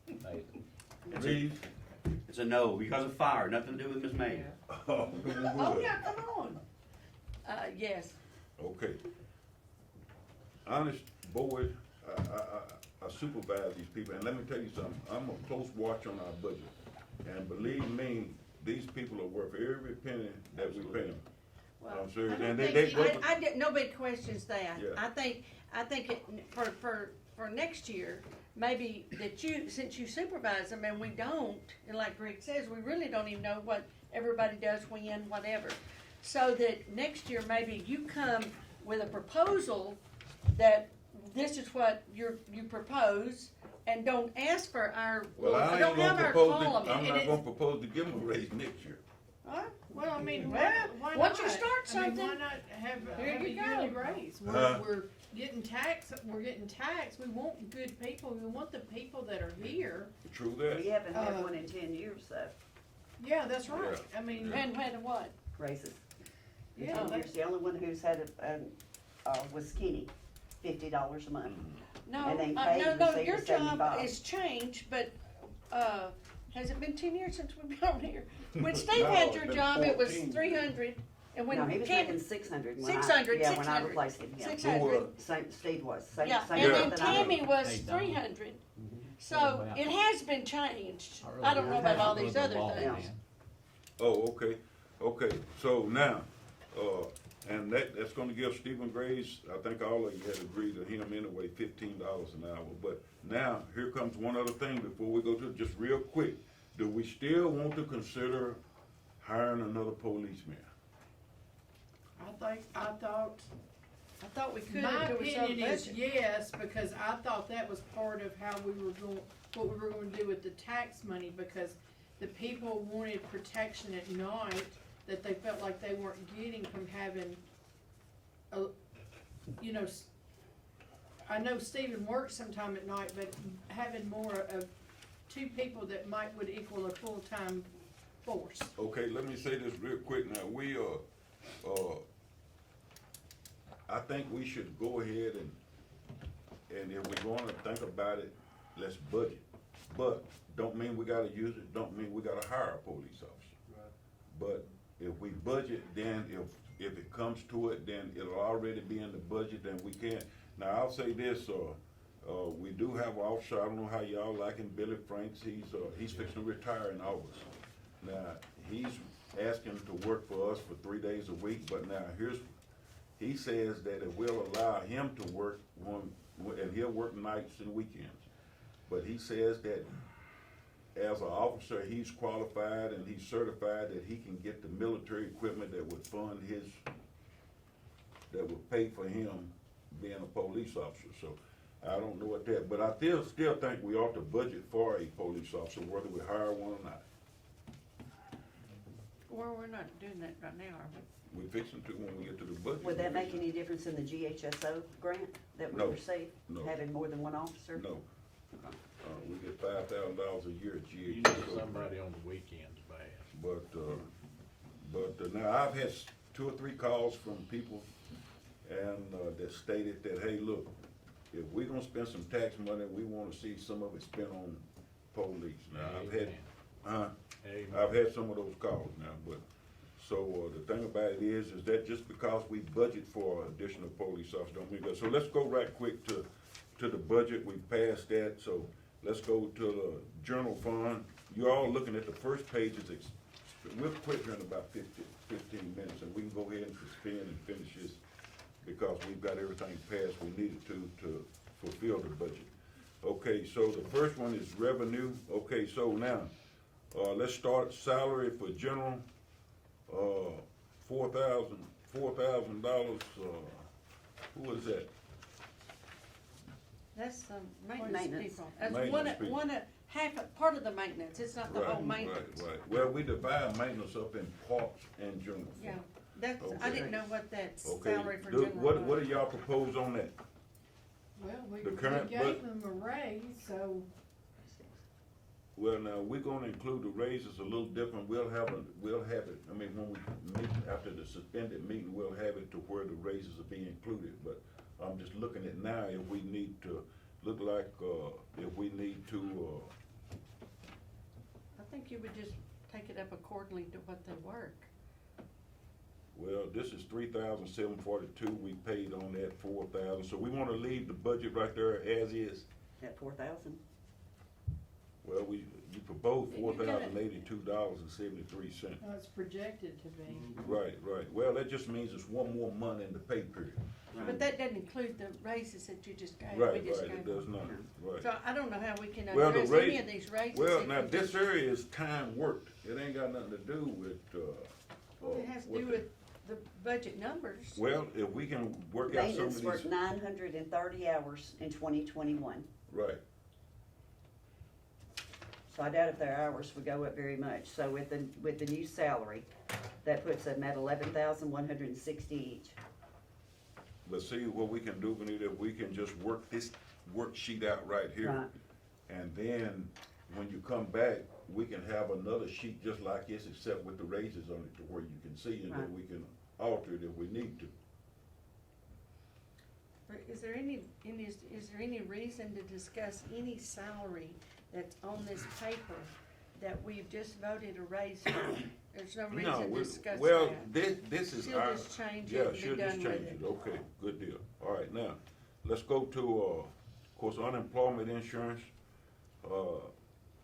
Nathan. Reeves. It's a no, because of fire, nothing to do with Ms. May. Oh, yeah, come on. Yes. Okay. Honest board, I supervise these people, and let me tell you something, I'm a close watch on our budget. And believe me, these people are worth every penny that we pay them. Well, I'm serious, I and don't they think- I did, nobody questions that. Yeah. I think it, for next year, maybe that since you supervise them and we don't, and like Greg says, we really don't even know what everybody does when, whatever. So that next year, maybe you come with a proposal that this is what you propose, and don't ask for our, Well, I don't ain't have gonna our propose, column. I'm And not it's- gonna propose to give them a raise next year. All right, Well, I mean, Well, why once you not? start I mean, something, why not have here a you yearly go. raise? Huh? We're getting taxed, we want good people, we want the people that are here. True that. We haven't had Uh, one in 10 years, though, Yeah, that's right, Yeah. I mean, And had a what? raises. In yeah, 10 that's, years, the only one who's had was Kenny, $50 a month. No, And they no, paid no, received your job 75. is changed, but, has it been 10 years since we've been on here? When Steve No, had it's your been job, it was 14. 300, and when No, he was Ken, making 600 when 600, yeah, when I 600. replaced him, yeah. 600. Steve was, same, Yeah, same and Yeah. then month that I Tammy was. was Hey, Donna. 300. So it has been changed. I don't know about all these other things. Oh, okay, so now, and that's gonna give Stephen Graves, I think all of you had agreed to him anyway, $15 an hour. But now, here comes one other thing before we go to, just real quick. Do we still want to consider hiring another policeman? I thought we could my if there was some opinion is budget. yes, because I thought that was part of how we were going, what we were gonna do with the tax money, because the people wanted protection at night that they felt like they weren't getting from having a, you know, I know Stephen works sometime at night, but having more of two people that would equal a full-time force. Okay, let me say this real quick now, I think we should go ahead and if we're gonna think about it, let's budget. But, don't mean we gotta use it, don't mean we gotta hire a police officer. But if we budget, then if it comes to it, then it'll already be in the budget, then we can. Now, I'll say this, we do have an officer, I don't know how y'all like him, Billy Franks, he's fixing to retire in August. Now, he's asking to work for us for 3 days a week, but now he says that it will allow him to work and he'll work nights and weekends. But he says that as an officer, he's qualified and he's certified that he can get the military equipment that would fund that would pay for him being a police officer. So I don't know what that, but I still think we ought to budget for a police officer, whether we hire one or not. Well, we're not doing that right now, are we? We're fixing to when we get to the budget. Would that make any difference in the GHSO grant that we No, received? no. Having more than one officer? No. We get $5,000 a year at You need GHS. somebody on the weekends bad. But now I've had 2 or 3 calls from people and, that stated that, hey, look, if we're gonna spend some tax money, we wanna see some of it spent on police. Now, I've had some of those calls now, but, so, the thing about it is that just because we budget for additional police officers don't mean that. So let's go right quick to the budget, we passed that, so let's go to the general fund. You're all looking at the first page, we'll quit here in about 15 minutes, and we can go ahead and suspend and finish this, because we've got everything passed we needed to fulfill the budget. Okay, so the first one is revenue. Okay, so now, let's start salary for general, $4,000, who is that? That's the maintenance Maintenance. people. That's Maintenance people. part of the maintenance, it's not the whole maintenance. Right. Well, we divide maintenance up in parts and general fund. Yeah, that's, I Okay. didn't know what that Okay, salary for do- general what was. do y'all propose on that? Well, we The current gave them a raise, so, Well, now, we're gonna include the raises a little different, we'll have it, I mean, when we meet after the suspended meeting, we'll have it to where the raises are being included, but I'm just looking at now if we need to, I think you would just take it up accordingly to what they work. well, this is $3,742, we paid on that $4,000, so we wanna leave the budget right there as is. At 4,000? Well, you proposed You're gonna- $4,082.73. it's projected to be. Right. Well, that just means it's one more month in the pay period. But that doesn't include the raises that you just gave. Right, We just it gave does them. not, right. So I don't know how we can Well, the address rate- any of these raises. Well, if now, we this just- area is time worked. It ain't got nothing to do with, Well, it has to what do the- with the budget numbers. Well, if we can work out some Maintenance of worked these, 930 hours in 2021. right, So I doubt if their hours would go up very much. So with the new salary, That puts them at 11,160 each. But see, what we can do, Benita, we can just work this worksheet out right here. Right. And then, when you come back, we can have another sheet just like this, except with the raises on it to where you can see, and Right. then we can alter it if we need to. Is there any reason to discuss any salary that's on this paper that we've just voted a raise for? There's no No, reason to we- discuss well, that. this is She'll our. just change it Yeah, and be she'll just done with change it. it, okay, good deal. All right, now, let's go to, of course, unemployment insurance.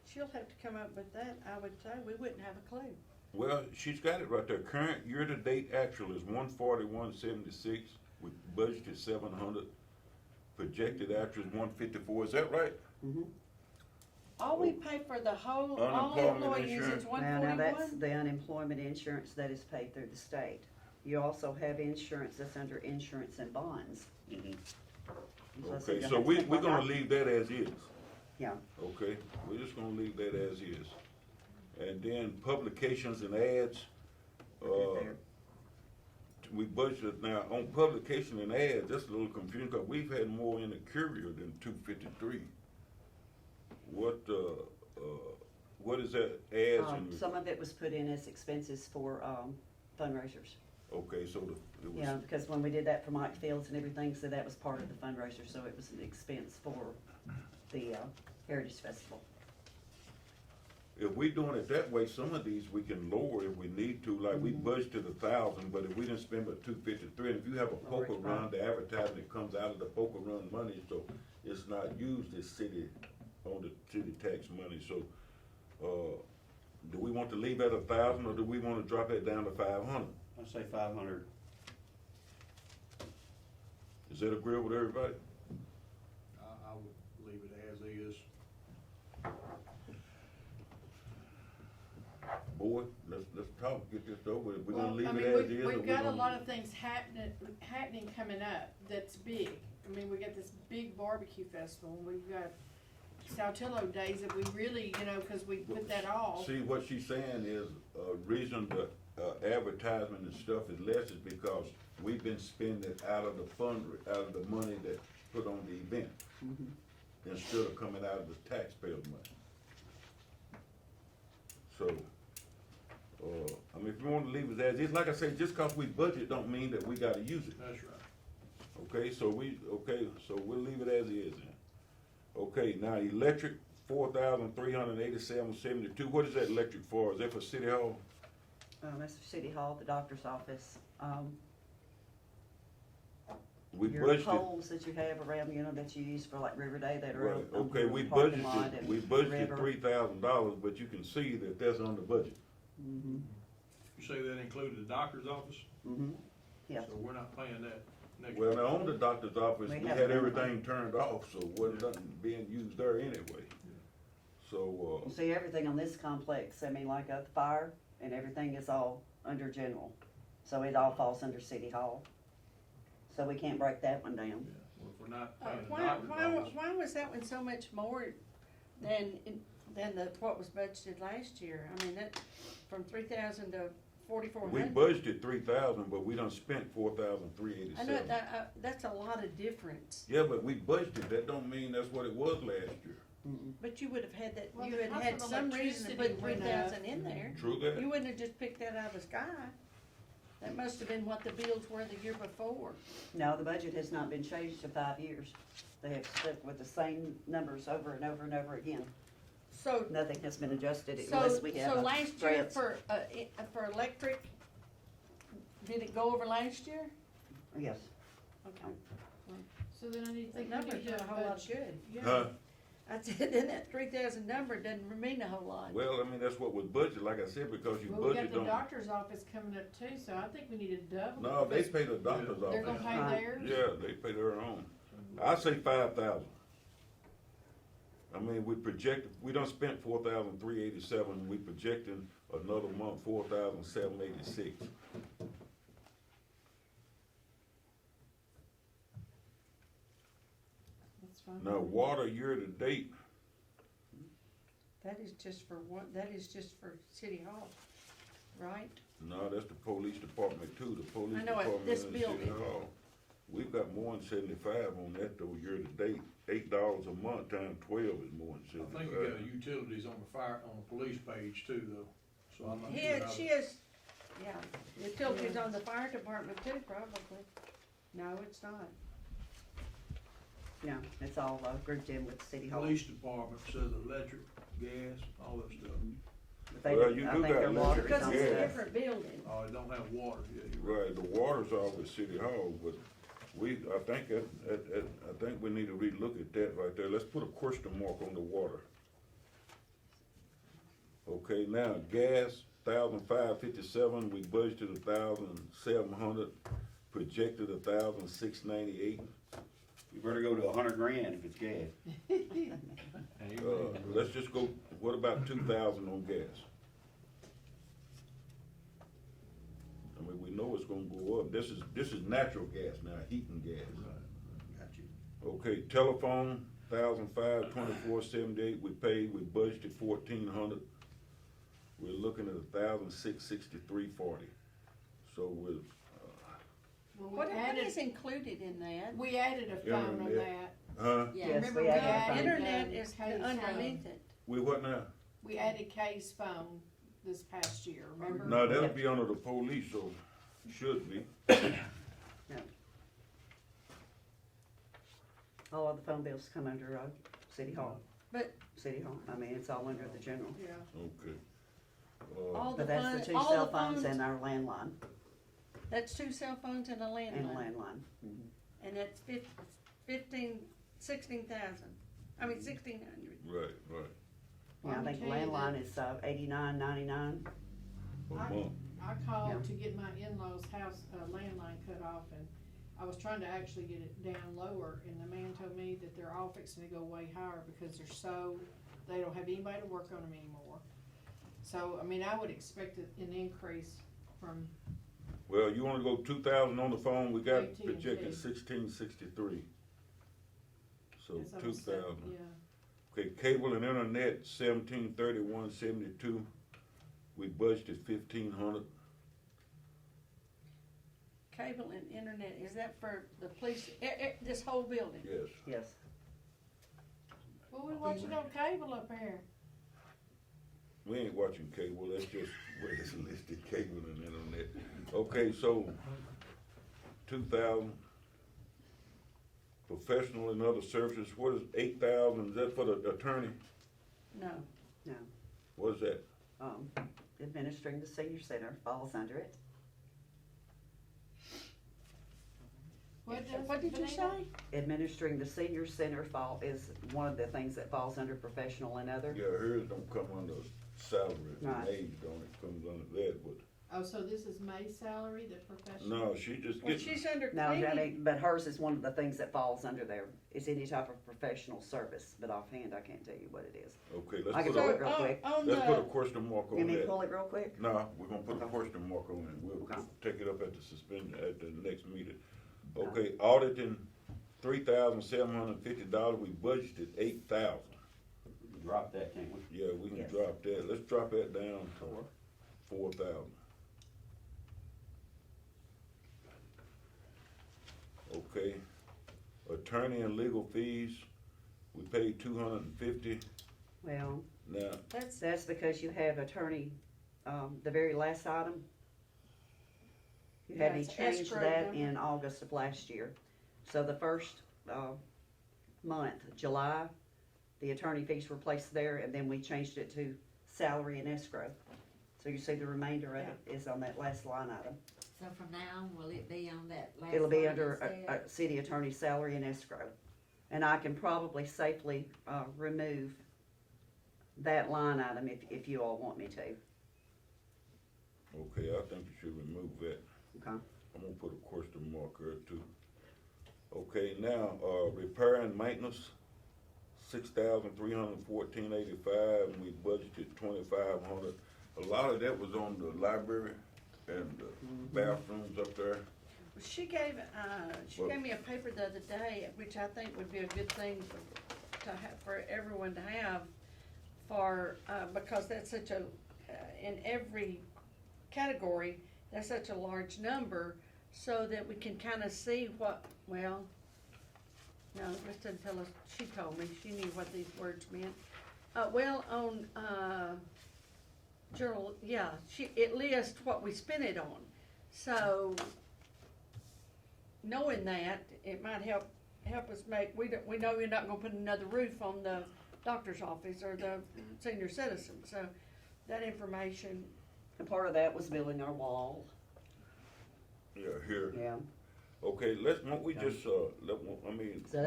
She'll have to come up with that, I would say, we wouldn't have a clue. Well, she's got it right there. Current year-to-date actual is 141.76. We budgeted 700. Projected actual is 154. Is that right? All we pay for the whole, all Unemployment employees insurance. is one Now that's forty-one? the unemployment insurance that is paid through the state. You also have insurance that's under insurance and bonds. So Okay, you so have to we're take one gonna out. leave that as is. Yeah, Okay, we're just gonna leave that as is. And then publications and ads, we budgeted now, on publication and ads, that's a little confusing, cause we've had more in the courier than 253. What is that, ads and? some of it was put in as expenses for, fundraisers. Okay, so it was. Yeah, because when we did that for Mike Fields and everything, so that was part of the fundraiser, so it was an expense for the, Heritage Festival. If we doing it that way, some of these we can lower if we need to, like we budgeted 1,000, but if we didn't spend but 253, and if you have a poker run, the advertisement comes out of the poker run money, so it's not used as city, on the city tax money, so, do we want to leave at 1,000, or do we wanna drop that down to 500? I say 500. Is that agreeable with everybody? I would leave it as is. Boy, let's talk, get this over with. We're gonna Well, leave I it mean, as is, or we've we got a gonna- lot of things happening coming up that's big. I mean, we got this big barbecue festival, and we've got Saltillo days that we really, cause we put that off. See, what she's saying is, reason the, advertisement and stuff is less is because we've been spending out of the money that put on the event. Instead of coming out of the taxpayers' money. So, I mean, if you wanna leave it as is, like I say, just cause we budget don't mean that we gotta use it. That's right. Okay, so we'll leave it as is then. Okay, now electric, 4,387.72, what is that electric for? Is that for City Hall? That's for City Hall, the doctor's office, We your budgeted, poles that you have around, that you use for like River Day that are right, out on okay, the we parking lot budgeted, and we the budgeted river. $3,000, but you can see that that's on the budget. Mhm, You say that included the doctor's office? yeah. So we're not paying that next Well, year. now, on the doctor's office, We we have had minimum. everything turned off, so wasn't nothing being used there anyway. So, You see, everything on this complex, I mean, like the fire and everything is all under general. So it all falls under City Hall. So we can't break that one down. Yeah. Well, if we're not paying the Why, doctor's office. why was that one so much more than what was budgeted last year? I mean, that, from 3,000 to we 4,400. budgeted 3,000, but we done spent 4,387. I know, that's a lot of difference, Yeah, but we budgeted, that don't mean that's what it was last year. but you would have had that, Well, you the had cost had of some reason to put electricity went up. 3,000 in there. True that? You wouldn't have just picked that out of the sky. That must have been what the bills were the year before. No, the budget has not been changed in 5 years. They have stuck with the same numbers over and over and over again. So, Nothing has been adjusted so, unless we have so a last year grant. for electric, did it go over last year? Yes. Okay. So then I need to The think we number's need not to a whole lot budget. good. Yeah. Huh? I said, then that 3,000 number doesn't mean a whole lot. Well, I mean, that's what was budgeted, like I said, because you Well, we got budget the don't. doctor's office coming up too, so I think we need to double. No, it they because pay the doctor's They're gonna office. pay Right. theirs? Yeah, they pay their own. I say 5,000. I mean, we done spent 4,387, we projecting another month, 4,786. That's fine. Now, water year to date, That is just for one, that is just for City Hall. right? No, that's the police department too, the police I know it, department this and the city building. hall. We've got more than 75 on that though, year to date. $8 a month times 12 is more than I think you got 75. the utilities on the fire, on the police page too, though, so I'm not He sure is, how. she is, yeah, utilities on the fire department too, probably. No, it's not. No, it's all grouped in with City Hall. Police department says electric, gas, all that stuff. But they Well, do- you I do think got their water is electric, on Because it's a yeah. staff. different building. Oh, it don't have water, yeah, you're right. Right, the water's all with city hall, but I think we need to relook at that right there. Let's put a question mark on the water. Okay, now, gas, 1,557, we budgeted 1,700, projected 1,698. You better go to $100,000 if it's gas. Let's just go, what about 2,000 on gas? I mean, we know it's gonna go up. This is natural gas now, heating gas. Got you. Okay, telephone, 1,500, 2478, we paid, we budgeted 1,400. We're looking at 1,663.40. So we're, Well, What is included in that? we added a phone on Internet. that. huh? Yeah. Yes, Remember we we added a added, phone. Internet is Kay's underneath phone? it. We what now? We added Kay's phone this past year, remember? No, that'll be under the police, so should be. All of the phone bills come under City Hall. But- City Hall, I mean, it's all under the general. Yeah. Okay. All the But that's funds, the two all cell the phones phones, and our landline, that's 2 cell phones and a and landline. landline. And that's 16,000. I mean, 1,600. Right, right, Yeah, I I'm think the telling you that- landline is $89.99. a month. I called Yeah. to get my in-laws house, landline cut off, and I was trying to actually get it down lower, and the man told me that they're all fixing to go way higher because they don't have anybody to work on them anymore. So, I mean, I would expect an increase from, Well, you wanna go 2,000 on the phone, we got AT&T. projected 1663. So it's almost 2,000. yeah. Okay, cable and internet, 1731.72. We budgeted 1,500. Cable and internet, is that for the police, this whole building? Yes. Yes. Well, we watching on cable up here. We ain't watching cable, that's just where it's listed, cable and internet. Okay, so 2,000. Professional and other services, what is 8,000, is that for the attorney? No. No. What is that? Administering the senior center falls under it. What did you Vanessa? say? Administering the senior center is one of the things that falls under professional and other. Yeah, hers don't come under salary, Right. age don't, it comes under that, but, Oh, so this is May's salary, the professional? no, she just Well, gets, she's under No, cleaning. but hers is one of the things that falls under there. It's any type of professional service, but offhand, I can't tell you what it is. okay, I can let's do put it real quick. On let's put a the, question mark You on mean that. pull it real quick? No, we're gonna put a Okay. question mark on it, we'll Okay. take it up at the suspension, at the next meeting. Okay, auditing, $3,750, we budgeted 8,000. Drop that, can't we? Yeah, we can Yes. drop that, let's drop that down to 4,000. Okay, attorney and legal fees, we paid 250, Well, now, that's because you have attorney, the very last item. You had me That's change escrow, that remember? in August of last year. So the first, month, July, the attorney fees were placed there, and then we changed it to salary and escrow. So you see the remainder of it is on that last line item. So from now on, will it be on that last It'll be line under instead? a city attorney's salary and escrow. And I can probably safely, remove that line item if you all want me to. okay, I think you should remove that. Okay. I'm gonna put a question mark there too. Okay, now, repair and maintenance, 6,314.85, and we budgeted 2,500. A lot of that was on the library and the bathrooms up there. she gave me a paper the other day, which I think would be a good thing for everyone to have because that's such in every category, that's such a large number, so that we can kinda see what, well, no, this doesn't tell us, she told me, she knew what these words meant. Well, on, journal, yeah, it lists what we spent it on, so, knowing that, it might help us make, we know you're not gonna put another roof on the doctor's office or the senior citizen, so that information, And part of that was building our wall, Yeah, here. yeah. Okay, won't we just, So that we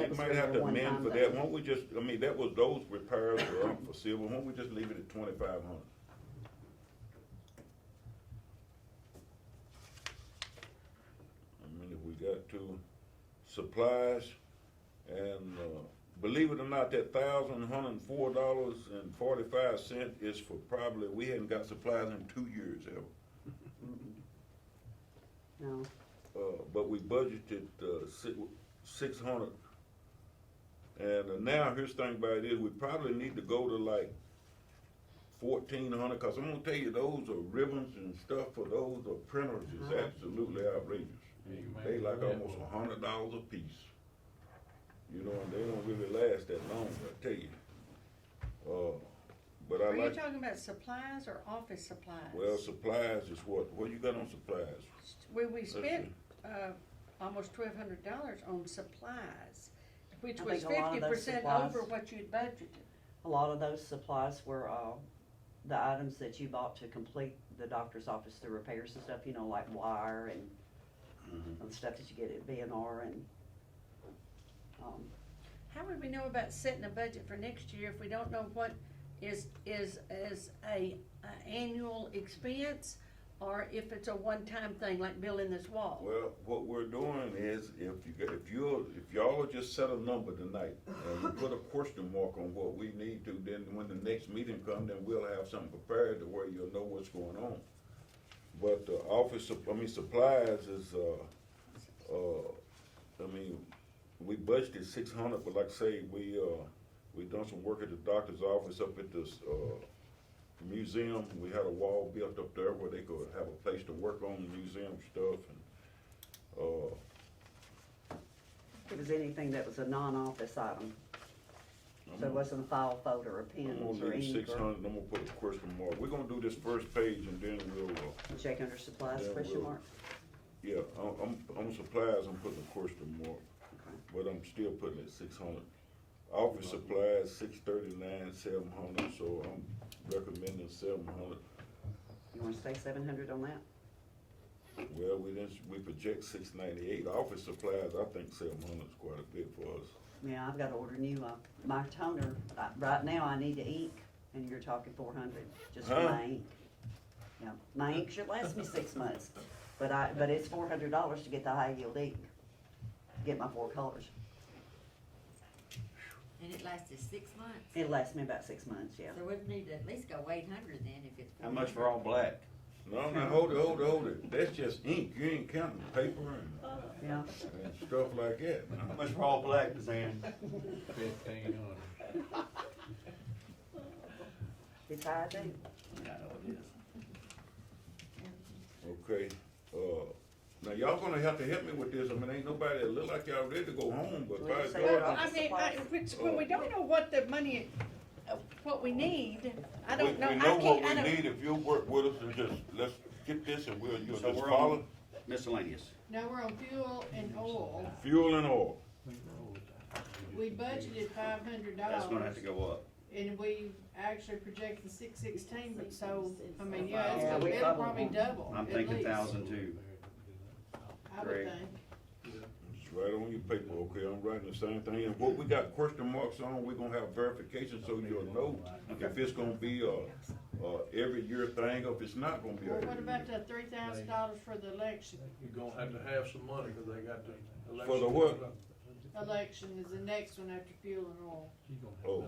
was might for have your to amend one-time for that, thing. won't we just, that was, those repairs were up for silver, won't we just leave it at 2,500? If we got to supplies, and, believe it or not, that $1,104.45 is for probably, we hadn't got supplies in 2 years ever. No, But we budgeted, 600. And now, here's the thing about it is, we probably need to go to like 1,400, cause I'm gonna tell you, those are ribbons and stuff for those are printers, it's absolutely outrageous. They like almost $100 a piece. You know, and they don't really last that long, I tell you. But I are you like, talking about supplies or office supplies? well, supplies is what you got on supplies? We spent, almost $1,200 on supplies, which I was think a lot of those 50% supplies- over what you'd budgeted. a lot of those supplies were, the items that you bought to complete the doctor's office, the repairs and stuff, you know, like wire and the stuff that you get at B&R and, How would we know about setting a budget for next year if we don't know what is a annual expense, or if it's a one-time thing, like building this wall? Well, what we're doing is, if y'all will just set a number tonight, and we put a question mark on what we need to, then when the next meeting comes, then we'll have something prepared to where you'll know what's going on. But, supplies is, we budgeted 600, but like I say, we done some work at the doctor's office up at this, museum. We had a wall built up there where they could have a place to work on the museum stuff, and, it was anything that was a non-office item. So it wasn't a file folder or I'm pens gonna or leave ink 600, or I'm gonna put a question mark. We're gonna do this first page and then we'll, check under supplies, Yeah, question we'll- mark. yeah, on supplies, I'm putting a question mark, Okay. but I'm still putting it 600. Office supplies, 639, 700, so I'm recommending 700. You wanna stay 700 on that? Well, we project 698. Office supplies, I think 700 is quite a bit for us. Yeah, I've gotta order new, my toner, right now I need to ink, and you're talking 400, just for my ink. Yeah, my ink should last me 6 months, but it's $400 to get the high yield ink, get my 4 colors. And it lasted 6 months. It'll last me about 6 months, yeah. So we'd need to at least go 800 then if it's. How much for all black? No, now, hold it. That's just ink. You ain't counting paper Yeah, and stuff like that. How much for all black, Suzanne? 1,500. it's high too. Yeah, I know it is. Okay, now y'all gonna have to help me with this. Ain't nobody that look like y'all ready to go home, but Well, by just say God, that. Well, when we don't know what the money, what we need, I don't know, we I know what can't, I we don't. need. If you'll work with us and just, let's get this and you'll So just we're follow. on miscellaneous. Now we're on fuel and oil. Fuel and oil. We budgeted $500. That's gonna have to go up. And we actually projected 616, so, Yeah, it'll we probably probably- double, I'm at thinking least, 1,002. I would Great. think. It's right on your paper, okay? I'm writing the same thing. And what we got question marks on, we're gonna have verification so you'll know if it's gonna be every year thing or if it's not gonna be Well, every what year. about the $3,000 for the election? You're gonna have to have some money, cause they got the election. For the what? Election is the next one after fuel and oil. Oh.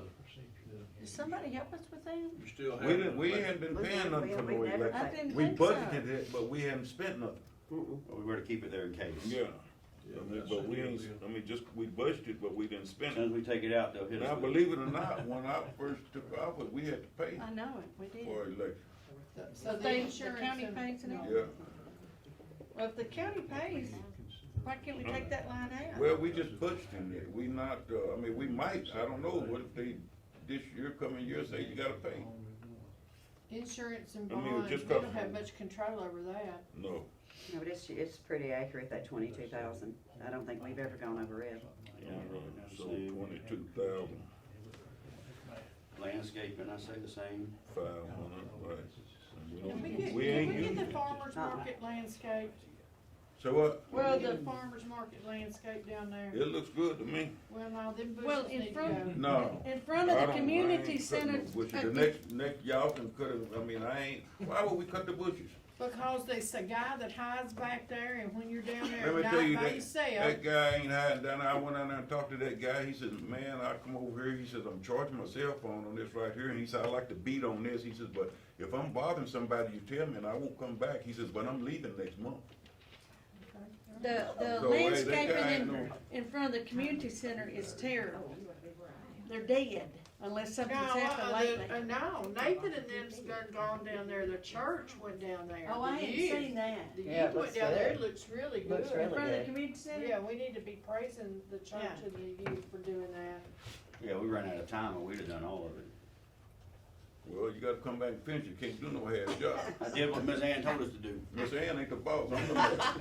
Does somebody help us with that? You still have. We hadn't been paying nothing for no We never- I election. didn't We think so. budgeted it, but we hadn't spent nothing. But we were to keep it there in case. Yeah. Yeah, But we ain't, we budgeted, but we didn't As spend soon it. as we take it out, they'll hit us Now, with it. believe it or not, when I first took office, we had to pay I know it, we did. for election. So the The insurance. county and- pays it all? Yeah, Well, if the county pays, why can't we take that line out? well, we just budgeting it, we not, I mean, we might, I don't know, what if they, this year, coming year, say you gotta pay? Insurance and I mean, bonds, just they got- don't have much control over that. No, No, but it's pretty accurate, that 22,000. I don't think we've ever gone over it. so 22,500, Landscaping, I say the same. right. Can we get, We can ain't we get using the it. farmer's market landscaped? So what? Well, the farmer's market landscape down there, It looks good to me. well, no, them Well, bushes in need to front- go. No. In front I of the don't- I community ain't cutting center. no bushes. The next y'all can cut it, I mean, I ain't, why would we cut the bushes? Because there's a guy that hides back there, and when you're down there Let me at tell night you, by that yourself, guy ain't hiding down there. I went down there and talked to that guy. He says, man, I come over here. He says, I'm charging my cell phone on this right here. And he said, I like to beat on this. He says, but if I'm bothering somebody, you tell me and I won't come back. He says, but I'm leaving next month. The So, hey, that landscaping guy ain't no- in front of the community center is terrible. They're dead unless something's happened lately. no, Nathan and them's gone down there, the church went down there. Oh, I The hadn't youth- seen that. The Yeah, youth it went looks down there, good. it looks really good. Looks In really front of the good. community center? Yeah, we need to be praising the church Yeah. and the youth for doing that. Yeah, we ran out of time and we'd have done all of it. Well, you gotta come back and finish. You can't do no half job. I did what Ms. Ann told us to do. Miss Ann ain't the boss. I'm the boss.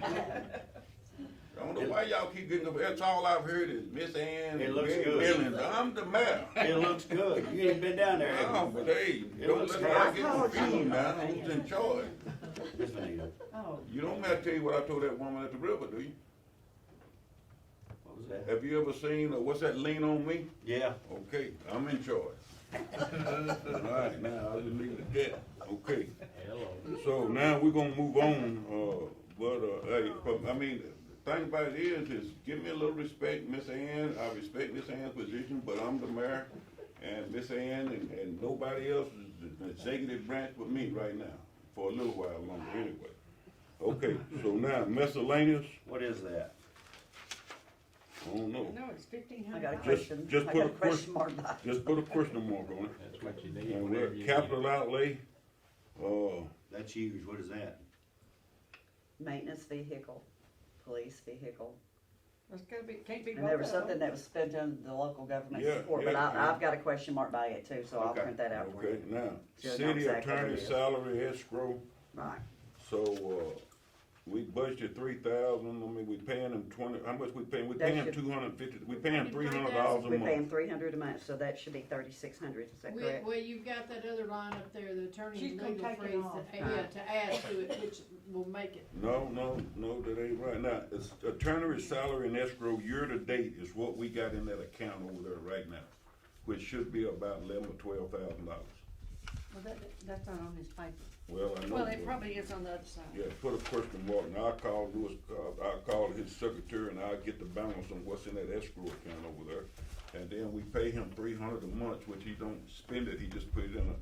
I don't know why y'all keep getting up. That's all I've heard is Miss Ann. It and looks Barry good. Billings. I'm the mayor. It looks good. You ain't been down there, Oh, have but hey, It don't looks let good. her get confused now. Who's in charge? you? Ms. Vanita, Oh, You don't have to tell you what I told that woman at the river, do you? what was that? Have you ever seen, what's that, Lean on Me? Yeah, Okay, I'm in charge. All right, now I'll just leave it at that. Okay, Hello. so now we're gonna move on, hey, but, I mean, the thing about it is give me a little respect, Miss Ann. I respect Miss Ann's position, but I'm the mayor, and Miss Ann and nobody else is the executive branch but me right now, for a little while longer anyway. Okay, so now miscellaneous, what is that? I don't know. No, it's $1,500. I got a question. just I put got a question mark by it. Just put a question mark on it. That's what you need And whenever we're you capital outlay, That's huge, what is that? Maintenance vehicle, police vehicle. It's gotta be, can't be both And there was of them. something that was spent on the local government Yeah, support, but yeah. I've got a question mark by it too, so I'll Okay. print that out for okay, you. now, So know city exactly what attorney it is. salary escrow, Right. so, we budgeted 3,000, I mean, we paying them 20, how much we paying? We That paying should- 250, we paying $300 a We're paying month. 300 a month, so that should be 3,600, is that correct? Well, you've got that other line up there, the attorney She's and gonna legal take it fees, off. yeah, to add to it, which will make it. No, that ain't right. Now, it's attorney salary and escrow year-to-date is what we got in that account over there right now, which should be about $11,000 or $12,000. Well, that's not on his paper. Well, I know. Well, it but- probably is on the other side. Yeah, put a question mark, and I'll call Louis, I'll call his secretary, and I'll get the balance on what's in that escrow account over there. And then we pay him 300 a month, which he don't spend it, he just put it in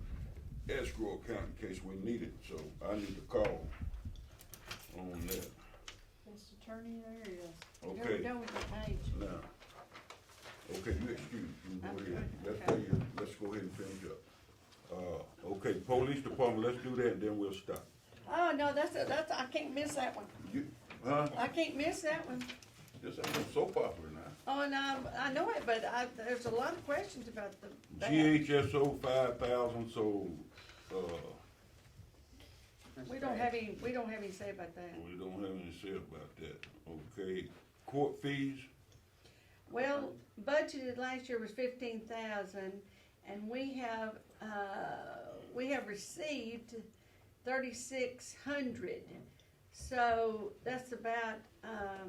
a escrow account in case we need it, so I need to call on that. This attorney there is. Okay, You're done with the page. now, okay, you excuse, you can I'm go good, ahead, okay. let's go ahead and finish up. Okay, police department, let's do that, and then we'll stop. Oh, no, I can't miss that one. You, huh? I can't miss that one. This ain't so popular now. Oh, and I know it, but there's a lot of questions about that. GHSO 5,000, so, We don't have any say about that. we don't have any say about that. Okay, court fees, Well, budgeted last year was 15,000, and we have received 3,600. So that's about, a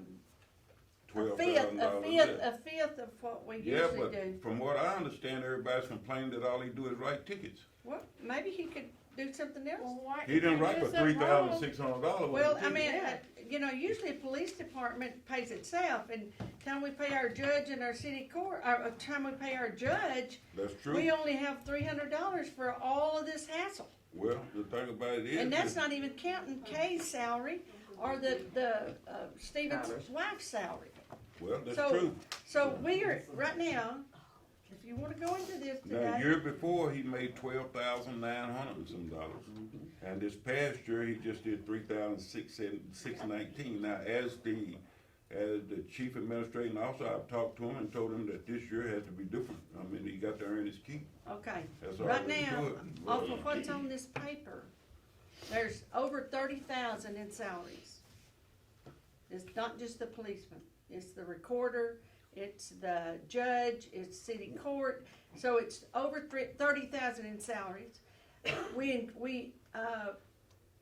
$12,000. fifth of what we Yeah, usually but do. from what I understand, everybody's complaining that all they do is write tickets. Well, maybe he could do something else. Well, why? He didn't write for is that wrong? $3,600. Well, I mean, usually a police department pays itself, and time we pay our judge and our city court, or time we pay our judge, That's we true. only have $300 for all of this hassle. Well, the thing about it is. And that's not even counting Kay's salary or the Stevens' Tyler's. wife's salary. Well, that's So- true. So we are, right now, if you wanna go into this Now, today. year before, he made $12,900 and some dollars. And this past year, he just did $3,619. Now, as the chief administrating officer, I've talked to him and told him that this year had to be different. I mean, he got to earn his keep. Okay, That's right already now, good. off of what's on this paper, there's over 30,000 in salaries. It's not just the policeman, it's the recorder, it's the judge, it's city court, so it's over 30,000 in salaries. We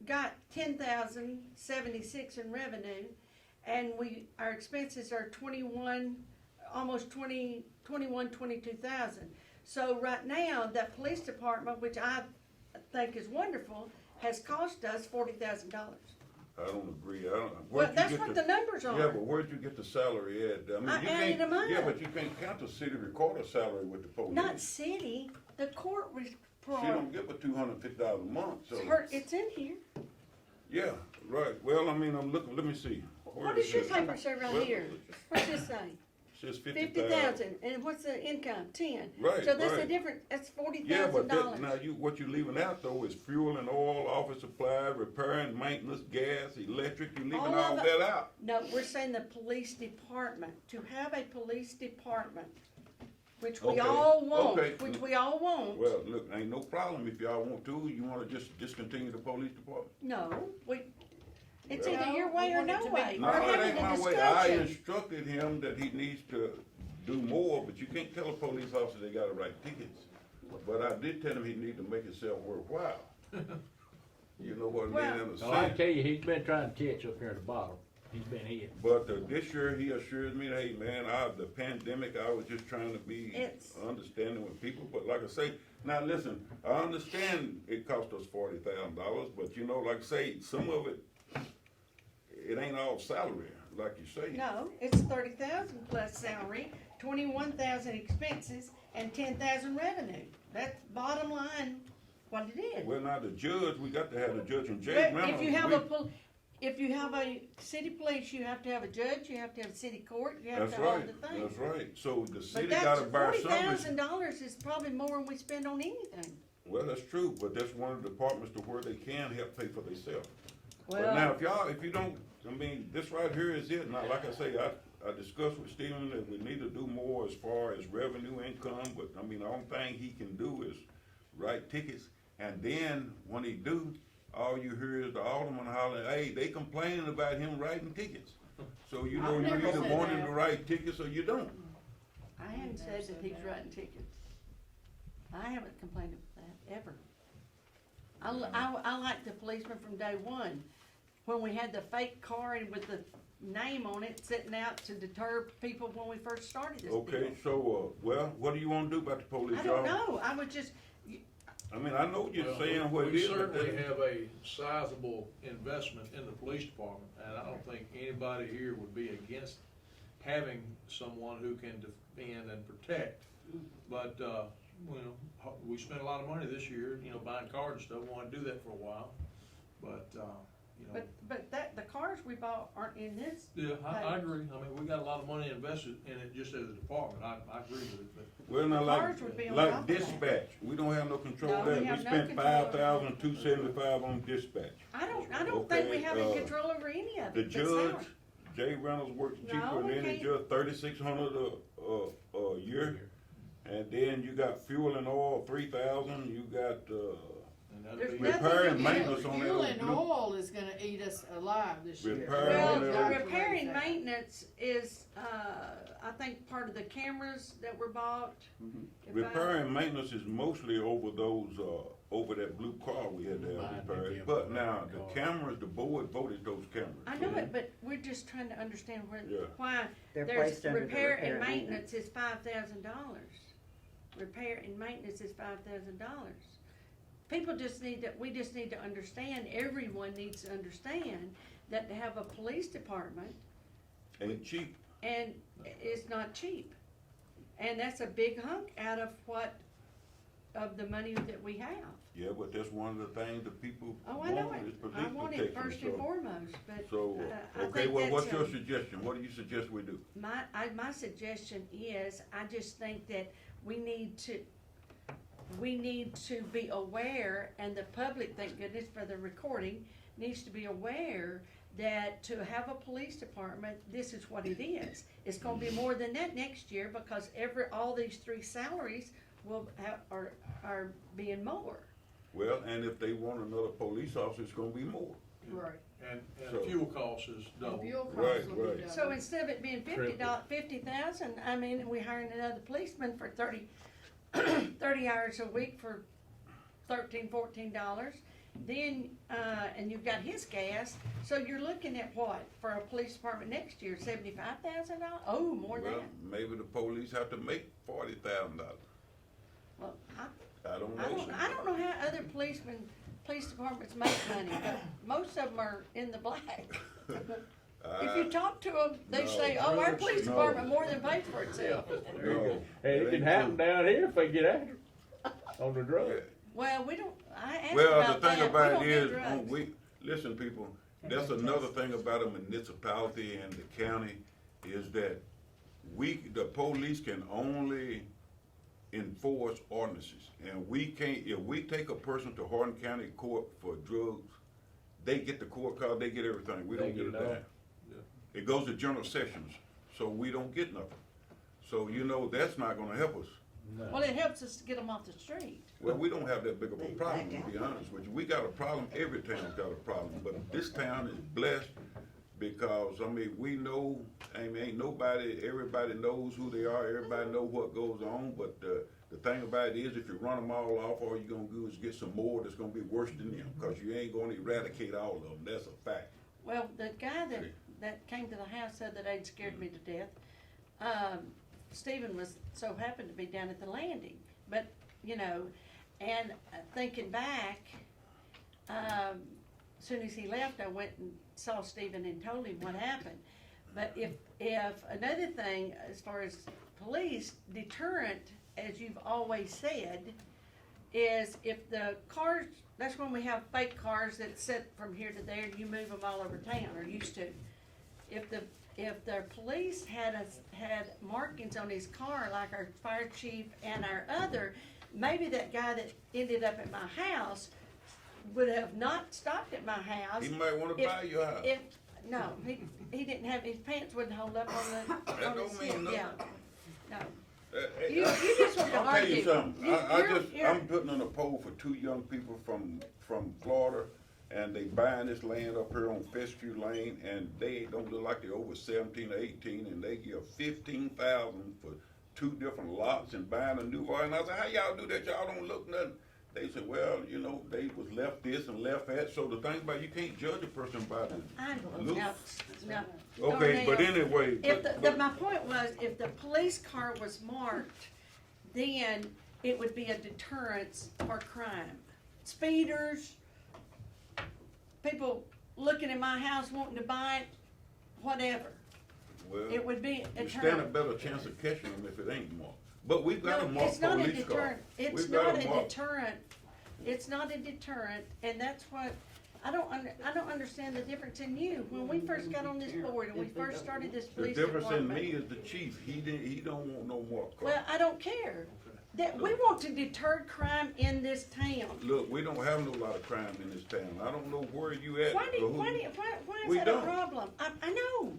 got 10,076 in revenue, and our expenses are 22,000. So right now, that police department, which I think is wonderful, has cost us $40,000. I don't agree. I don't. Well, where'd you that's get what the numbers Yeah, are. but where'd you get the salary at? I mean, I you added can't. them up. Yeah, but you can't count the city recorder salary with the police. Not city, the court She don't get but $250 a month, so. it's in here. Yeah, right. Well, I mean, I'm looking, let me see. Where What does your it? paper say right Well, here? What's this say? It says 50,000, and what's the income? 10. Right, So that's a right. different, that's Yeah, but $40,000. now what you leaving out though is fuel and oil, office supply, repair and maintenance, gas, electric, you leaving All all of that out. No, we're saying the police department, to have a police department, which we Okay, all want, okay. Well, look, ain't no problem if y'all want to, you wanna just discontinue the police department? No, it's Well- either your No, way we or want it no to be- way. No, We're it having ain't a my way. I discussion. instructed him that he needs to do more, but you can't tell a police officer they gotta write tickets. But I did tell him he need to make himself worthwhile. You know what I Well- mean, in a So I sense. tell you, he's been trying to catch up here at the bottom. He's been hit. But this year, he assures me, hey, man, the pandemic, I was just trying to be It's- understanding with people. But like I say, now listen, I understand it cost us $40,000, but you know, like I say, some of it, it ain't all salary, like you say. No, it's 30,000 plus salary, 21,000 expenses, and 10,000 revenue. That's bottom line, what it is. Well, now the judge, we got to have the judge and Jay But Reynolds. if you have a city police, you have to have a judge, you have to have city court, you have That's to have all right, the things. that's right. So the But city that's gotta bear some. $40,000 is probably more than we spend on anything. Well, that's true, but that's one of the departments to where they can help pay for themselves. But Well- now, if you don't, I mean, this right here is it. Now, like I say, I discussed with Stephen that we need to do more as far as revenue income, but I mean, the only thing he can do is write tickets. And then, when he do, all you hear is the alderman hollering, hey, they complaining about him writing tickets. So you know, I've you never either said want him that. to write tickets or you don't. I haven't said that he's writing tickets. I haven't complained about that, ever. I like the policeman from day one, when we had the fake car and with the name on it sitting out to deter people when we first started this deal. Okay, so, well, what do you wanna do about the police, I y'all? don't know, I would just, I mean, I know you're Well, saying what it we is, but certainly that- have a sizable investment in the police department, and I don't think anybody here would be against having someone who can defend and protect. But, we spent a lot of money this year, buying cars and stuff, we wanna do that for a while, but, but the cars we bought aren't in this. yeah, I agree, I mean, we got a lot of money invested in it just as a department, I agree with it, but. well, now, Cars would be on like top of that. dispatch, we don't have no control No, of we that. We have no spent control over that. $5,275 on dispatch. I don't think we Okay, have any control over any of The it, but judge, salary. Jay Reynolds works No, cheaper we than any can't. judge, $3,600 a year. And then you got fuel and oil, 3,000, you got, And that'd There's be- nothing repair to and do. maintenance on that Fuel old and blue. oil is gonna eat us alive this year. Repair Well, on the that. repair and maintenance is, I think part of the cameras that were bought. If I- Repair and maintenance is mostly over those, over that blue car we had to have Mine, repaired. yeah, But but now, that the car. cameras, the board voted those cameras. I know it, but we're just trying to understand Yeah. why They're there's placed under the repair and repair maintenance is $5,000. Repair and maintenance is $5,000. People just need to, we just need to understand, everyone needs to understand that to have a police department, Ain't cheap. and it's not cheap. And that's a big hunk out of of the money that we have. Yeah, but that's one of the things that people Oh, I know want it. is police I want it protection, first and so. foremost, but So, I okay, think well, what's that's your a- suggestion? What do you suggest we do? my suggestion is, I just think that we need to be aware, and the public, thank goodness for the recording, needs to be aware that to have a police department, this is what it is. It's gonna be more than that next year, because all these 3 salaries are being more. Well, and if they want another police officer, it's gonna be more. Right. And So- fuel costs is double. Fuel Right, costs will be right. double. So instead of it being Triple. 50,000, I mean, we hiring another policeman for 30 hours a week for $13-14, then, and you've got his gas, so you're looking at what, for a police department next year, $75,000? Oh, more than Well, that. maybe the police have to make $40,000. Well, I don't know. I don't know how other police departments make money, but most of them are in the black. If you talk to them, they no, say, oh, our police no. department more than pays for itself. No. Hey, it can happen down here if they get after it, on the drug. Well, we don't, I asked Well, about the thing that. about We it don't is, do drugs. listen, people, that's another thing about a municipality and the county, is that the police can only enforce ordinances. And we can't, if we take a person to Hardin County Court for drugs, they get the court card, they get everything, we don't They get a get it all. dime. It goes to general sessions, so we don't get nothing. So, that's not gonna help us. Well, it helps us to get them off the street. Well, we don't have that big of a problem, to be honest with you. We got a problem, every town's got a problem, but this town is blessed because, we know, ain't nobody, everybody knows who they are, everybody know what goes on, but, the thing about it is, if you run them all off, all you're gonna do is get some more that's gonna be worse than them, cause you ain't gonna eradicate all of them, that's a fact. Well, the guy that came to the house the other day and scared me to death, Stephen was so happened to be down at the landing, but, and thinking back, as soon as he left, I went and saw Stephen and told him what happened. But if another thing, as far as police, deterrent, as you've always said, is if the cars, that's when we have fake cars that sit from here to there, and you move them all over town, or used to. If the police had markings on his car, like our fire chief and our other, maybe that guy that ended up at my house would have not stopped at my house. He might wanna if- buy your house. No, he didn't have, his pants wouldn't hold up on the, That on the don't mean seat, nothing. yeah. No, Hey, you just want to I'll tell you argue. something, You're- I'm putting on a poll for 2 young people from Florida, and they buying this land up here on Fescue Lane, and they don't look like they're over 17 or 18, and they give $15,000 for 2 different lots and buying a new one. And I said, how y'all do that? Y'all don't look nothing. They said, well, they was left this and left that. So the thing about, you can't judge a person by the I know, looks. no. Okay, but Darnell, anyway. If my point was, if the police car was marked, then it would be a deterrence for crime. Speeders, people looking at my house wanting to buy it, whatever. Well, It would be a you stand a deterrent. better chance of catching them if it ain't marked. But we've got a No, marked it's not a police car. deterrent. It's We've got not a marked. deterrent. It's not a deterrent, and that's what, I don't understand the difference in you. When we first got on this board and we first started this The police difference in department. me is the chief. He don't want no marked car. Well, I don't care. That, we want to deter crime in this town. Look, we don't have no lot of crime in this town. I don't know where you at. Why or who- is We that a don't. problem? I know.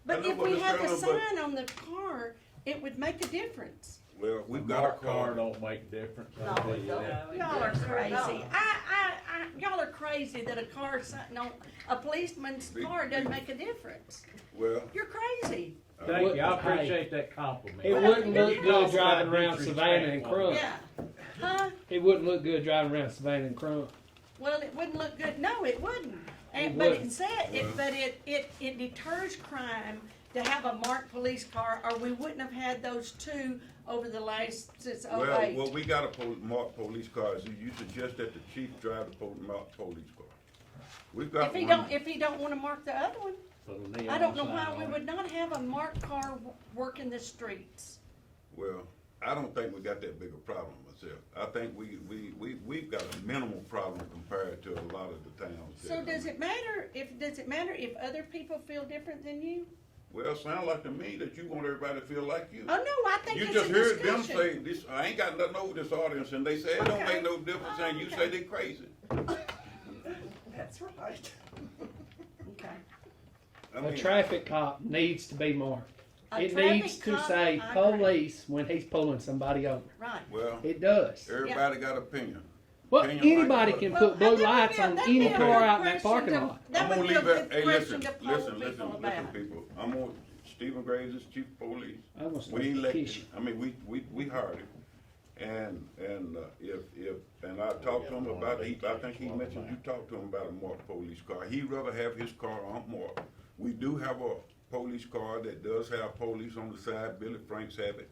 But know, if but we it's had the kind of, but- sign on the car, it would make a difference. Well, we've A got a marked car car. don't make a difference. No, I'll tell you that. Y'all are crazy. Y'all are crazy that a car sign on, a policeman's car doesn't make a difference. Well, You're crazy. Thank you, I appreciate that compliment. It wouldn't look good driving around Savannah and Crump. Yeah. Huh? It wouldn't look good driving around Savannah and Crump. Well, it wouldn't look good. No, it wouldn't. And, It but wouldn't. it said, it deters crime to have a marked police car, or we wouldn't have had those 2 over the last, since '08. well, we got a marked police car. So you suggest that the chief drive the marked police car? We've got If he one. don't, if he don't wanna mark the other one, Put a neon I don't know sign why we on it. would not have a marked car working the streets. Well, I don't think we got that big a problem myself. I think we've got a minimal problem compared to a lot of the towns. So does it matter if other people feel different than you? Well, sound like to me that you want everybody to feel like you. Oh, no, I think You it's just a heard them discussion. say, this, I ain't got nothing over this audience, and they say it don't Okay. make no difference, and you say Okay. they crazy. That's right. Okay. I A mean, traffic cop needs to be marked. A It traffic needs to cop, say I agree. police when he's pulling somebody over. Right. Well, It does. everybody got opinion. Well, opinion like anybody what? can Well, put blue that would lights be a- on that'd any be a car good out in that question parking to- lot. That I'm would gonna be a leave that, good hey, question listen, to poll listen, people listen, about. people. I'm gonna, Stephen Graves is chief of police. I was We like, elected, "Kish." I mean, we hired him. And and I talked to him about it, I think he mentioned you talked to him about a marked police car. He'd rather have his car unmarked. We do have a police car that does have police on the side, Billy Franks have it.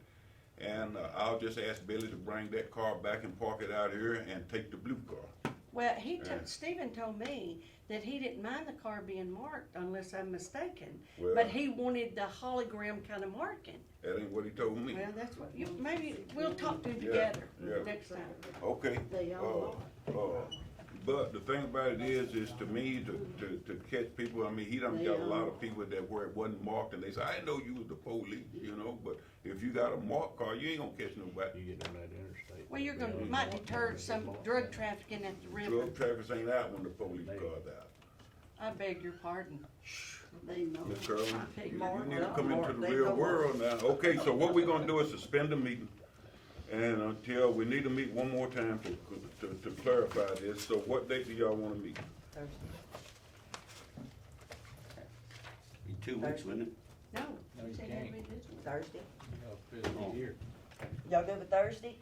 And I'll just ask Billy to bring that car back and park it out here and take the blue car. Well, Yeah. Stephen told me that he didn't mind the car being marked unless I'm mistaken. Well- But he wanted the hologram kind of marking. That ain't what he told me. Well, that's what, maybe we'll talk to him Yeah, together yeah. next time. Okay. They all But the thing about it is to me, to catch people, I mean, he done got a lot of people that where it wasn't marked, and they say, I didn't know you was the police, you know, but if you got a marked car, you ain't gonna catch nobody. You get on that interstate. Well, you're gonna, might deter some drug trafficking at the river. Drug traffic ain't out when the police car's out. I beg your pardon. They know. Miss Curley, Hey, you Mark, need to come into the They real go world now. Okay, so what we gonna do is suspend the meeting, and until, we need to meet one more time to clarify this. So what date do y'all wanna meet? Thursday. Be 2 weeks, wouldn't it? No. No, you said can't. it'd be this one. Thursday. Here, Y'all go with Thursday?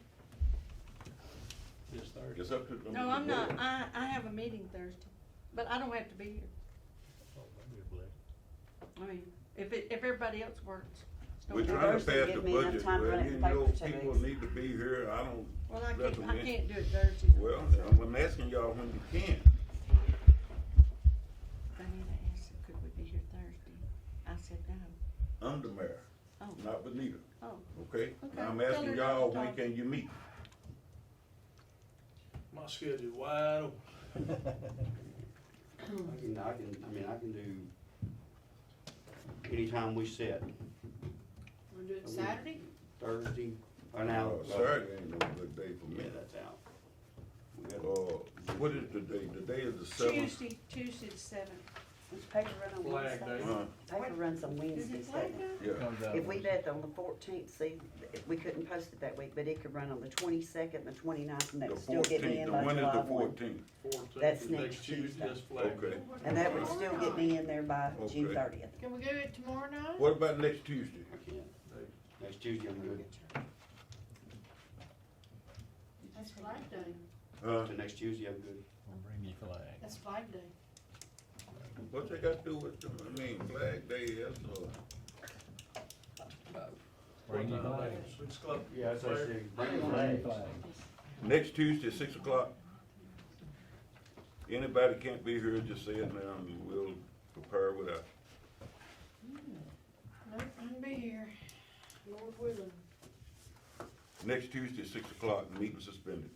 this Thursday. It's up to them. No, I'm not. I have a meeting Thursday, but I don't have to be here. Oh, that'd be a blessing. I mean, if everybody else works. it's no We're problem. trying to Thursday pass give the me enough budget, time to well, run it you in paper know, for 2 people weeks. need to be here, I don't Well, I recommend. can't do it Thursday. Well, I'm asking y'all when you can. I need to ask, could we be here Thursday? I said no. I'm the mayor, Oh, not Benita, oh, okay? Okay. I'm Tell her asking not y'all, to when talk. can you meet? My schedule's wide open. I can do anytime we set, Wanna do it Saturday? Thursday, or now. Saturday ain't no good day for Yeah, me. that's out. We got- What is the day? The day is the seventh. Tuesday the seventh. Does paper run on Flag Wednesday? Day. Paper runs on Is Wednesdays, it flag doesn't it? day? Yeah, Comes out If we with- did it on the 14th, see, we couldn't post it that week, but it could run on the 22nd, the 29th, and that the would still get me 14th, in the by when is July the 1. 14th? 14th That's is next next Tuesday, Tuesday. that's Flag Day. Okay. And that would still get me in there by June Okay. 30th. Can we do it tomorrow night? What about next Tuesday? I can't. Next Tuesday, I'm good. That's Flag Day. Huh? So next Tuesday, I'm good. I'll bring you flag. That's Flag Day. What they got to do with, Flag Day, that's, Bring your What time? flag. 6 o'clock. Yeah, that's what I said. Bring your Bring your flags. flag. next Tuesday, 6 o'clock. Anybody can't be here, just say it now, and we'll prepare without. Nope, I can be here. Lord willing. Next Tuesday, 6 o'clock, meeting suspended.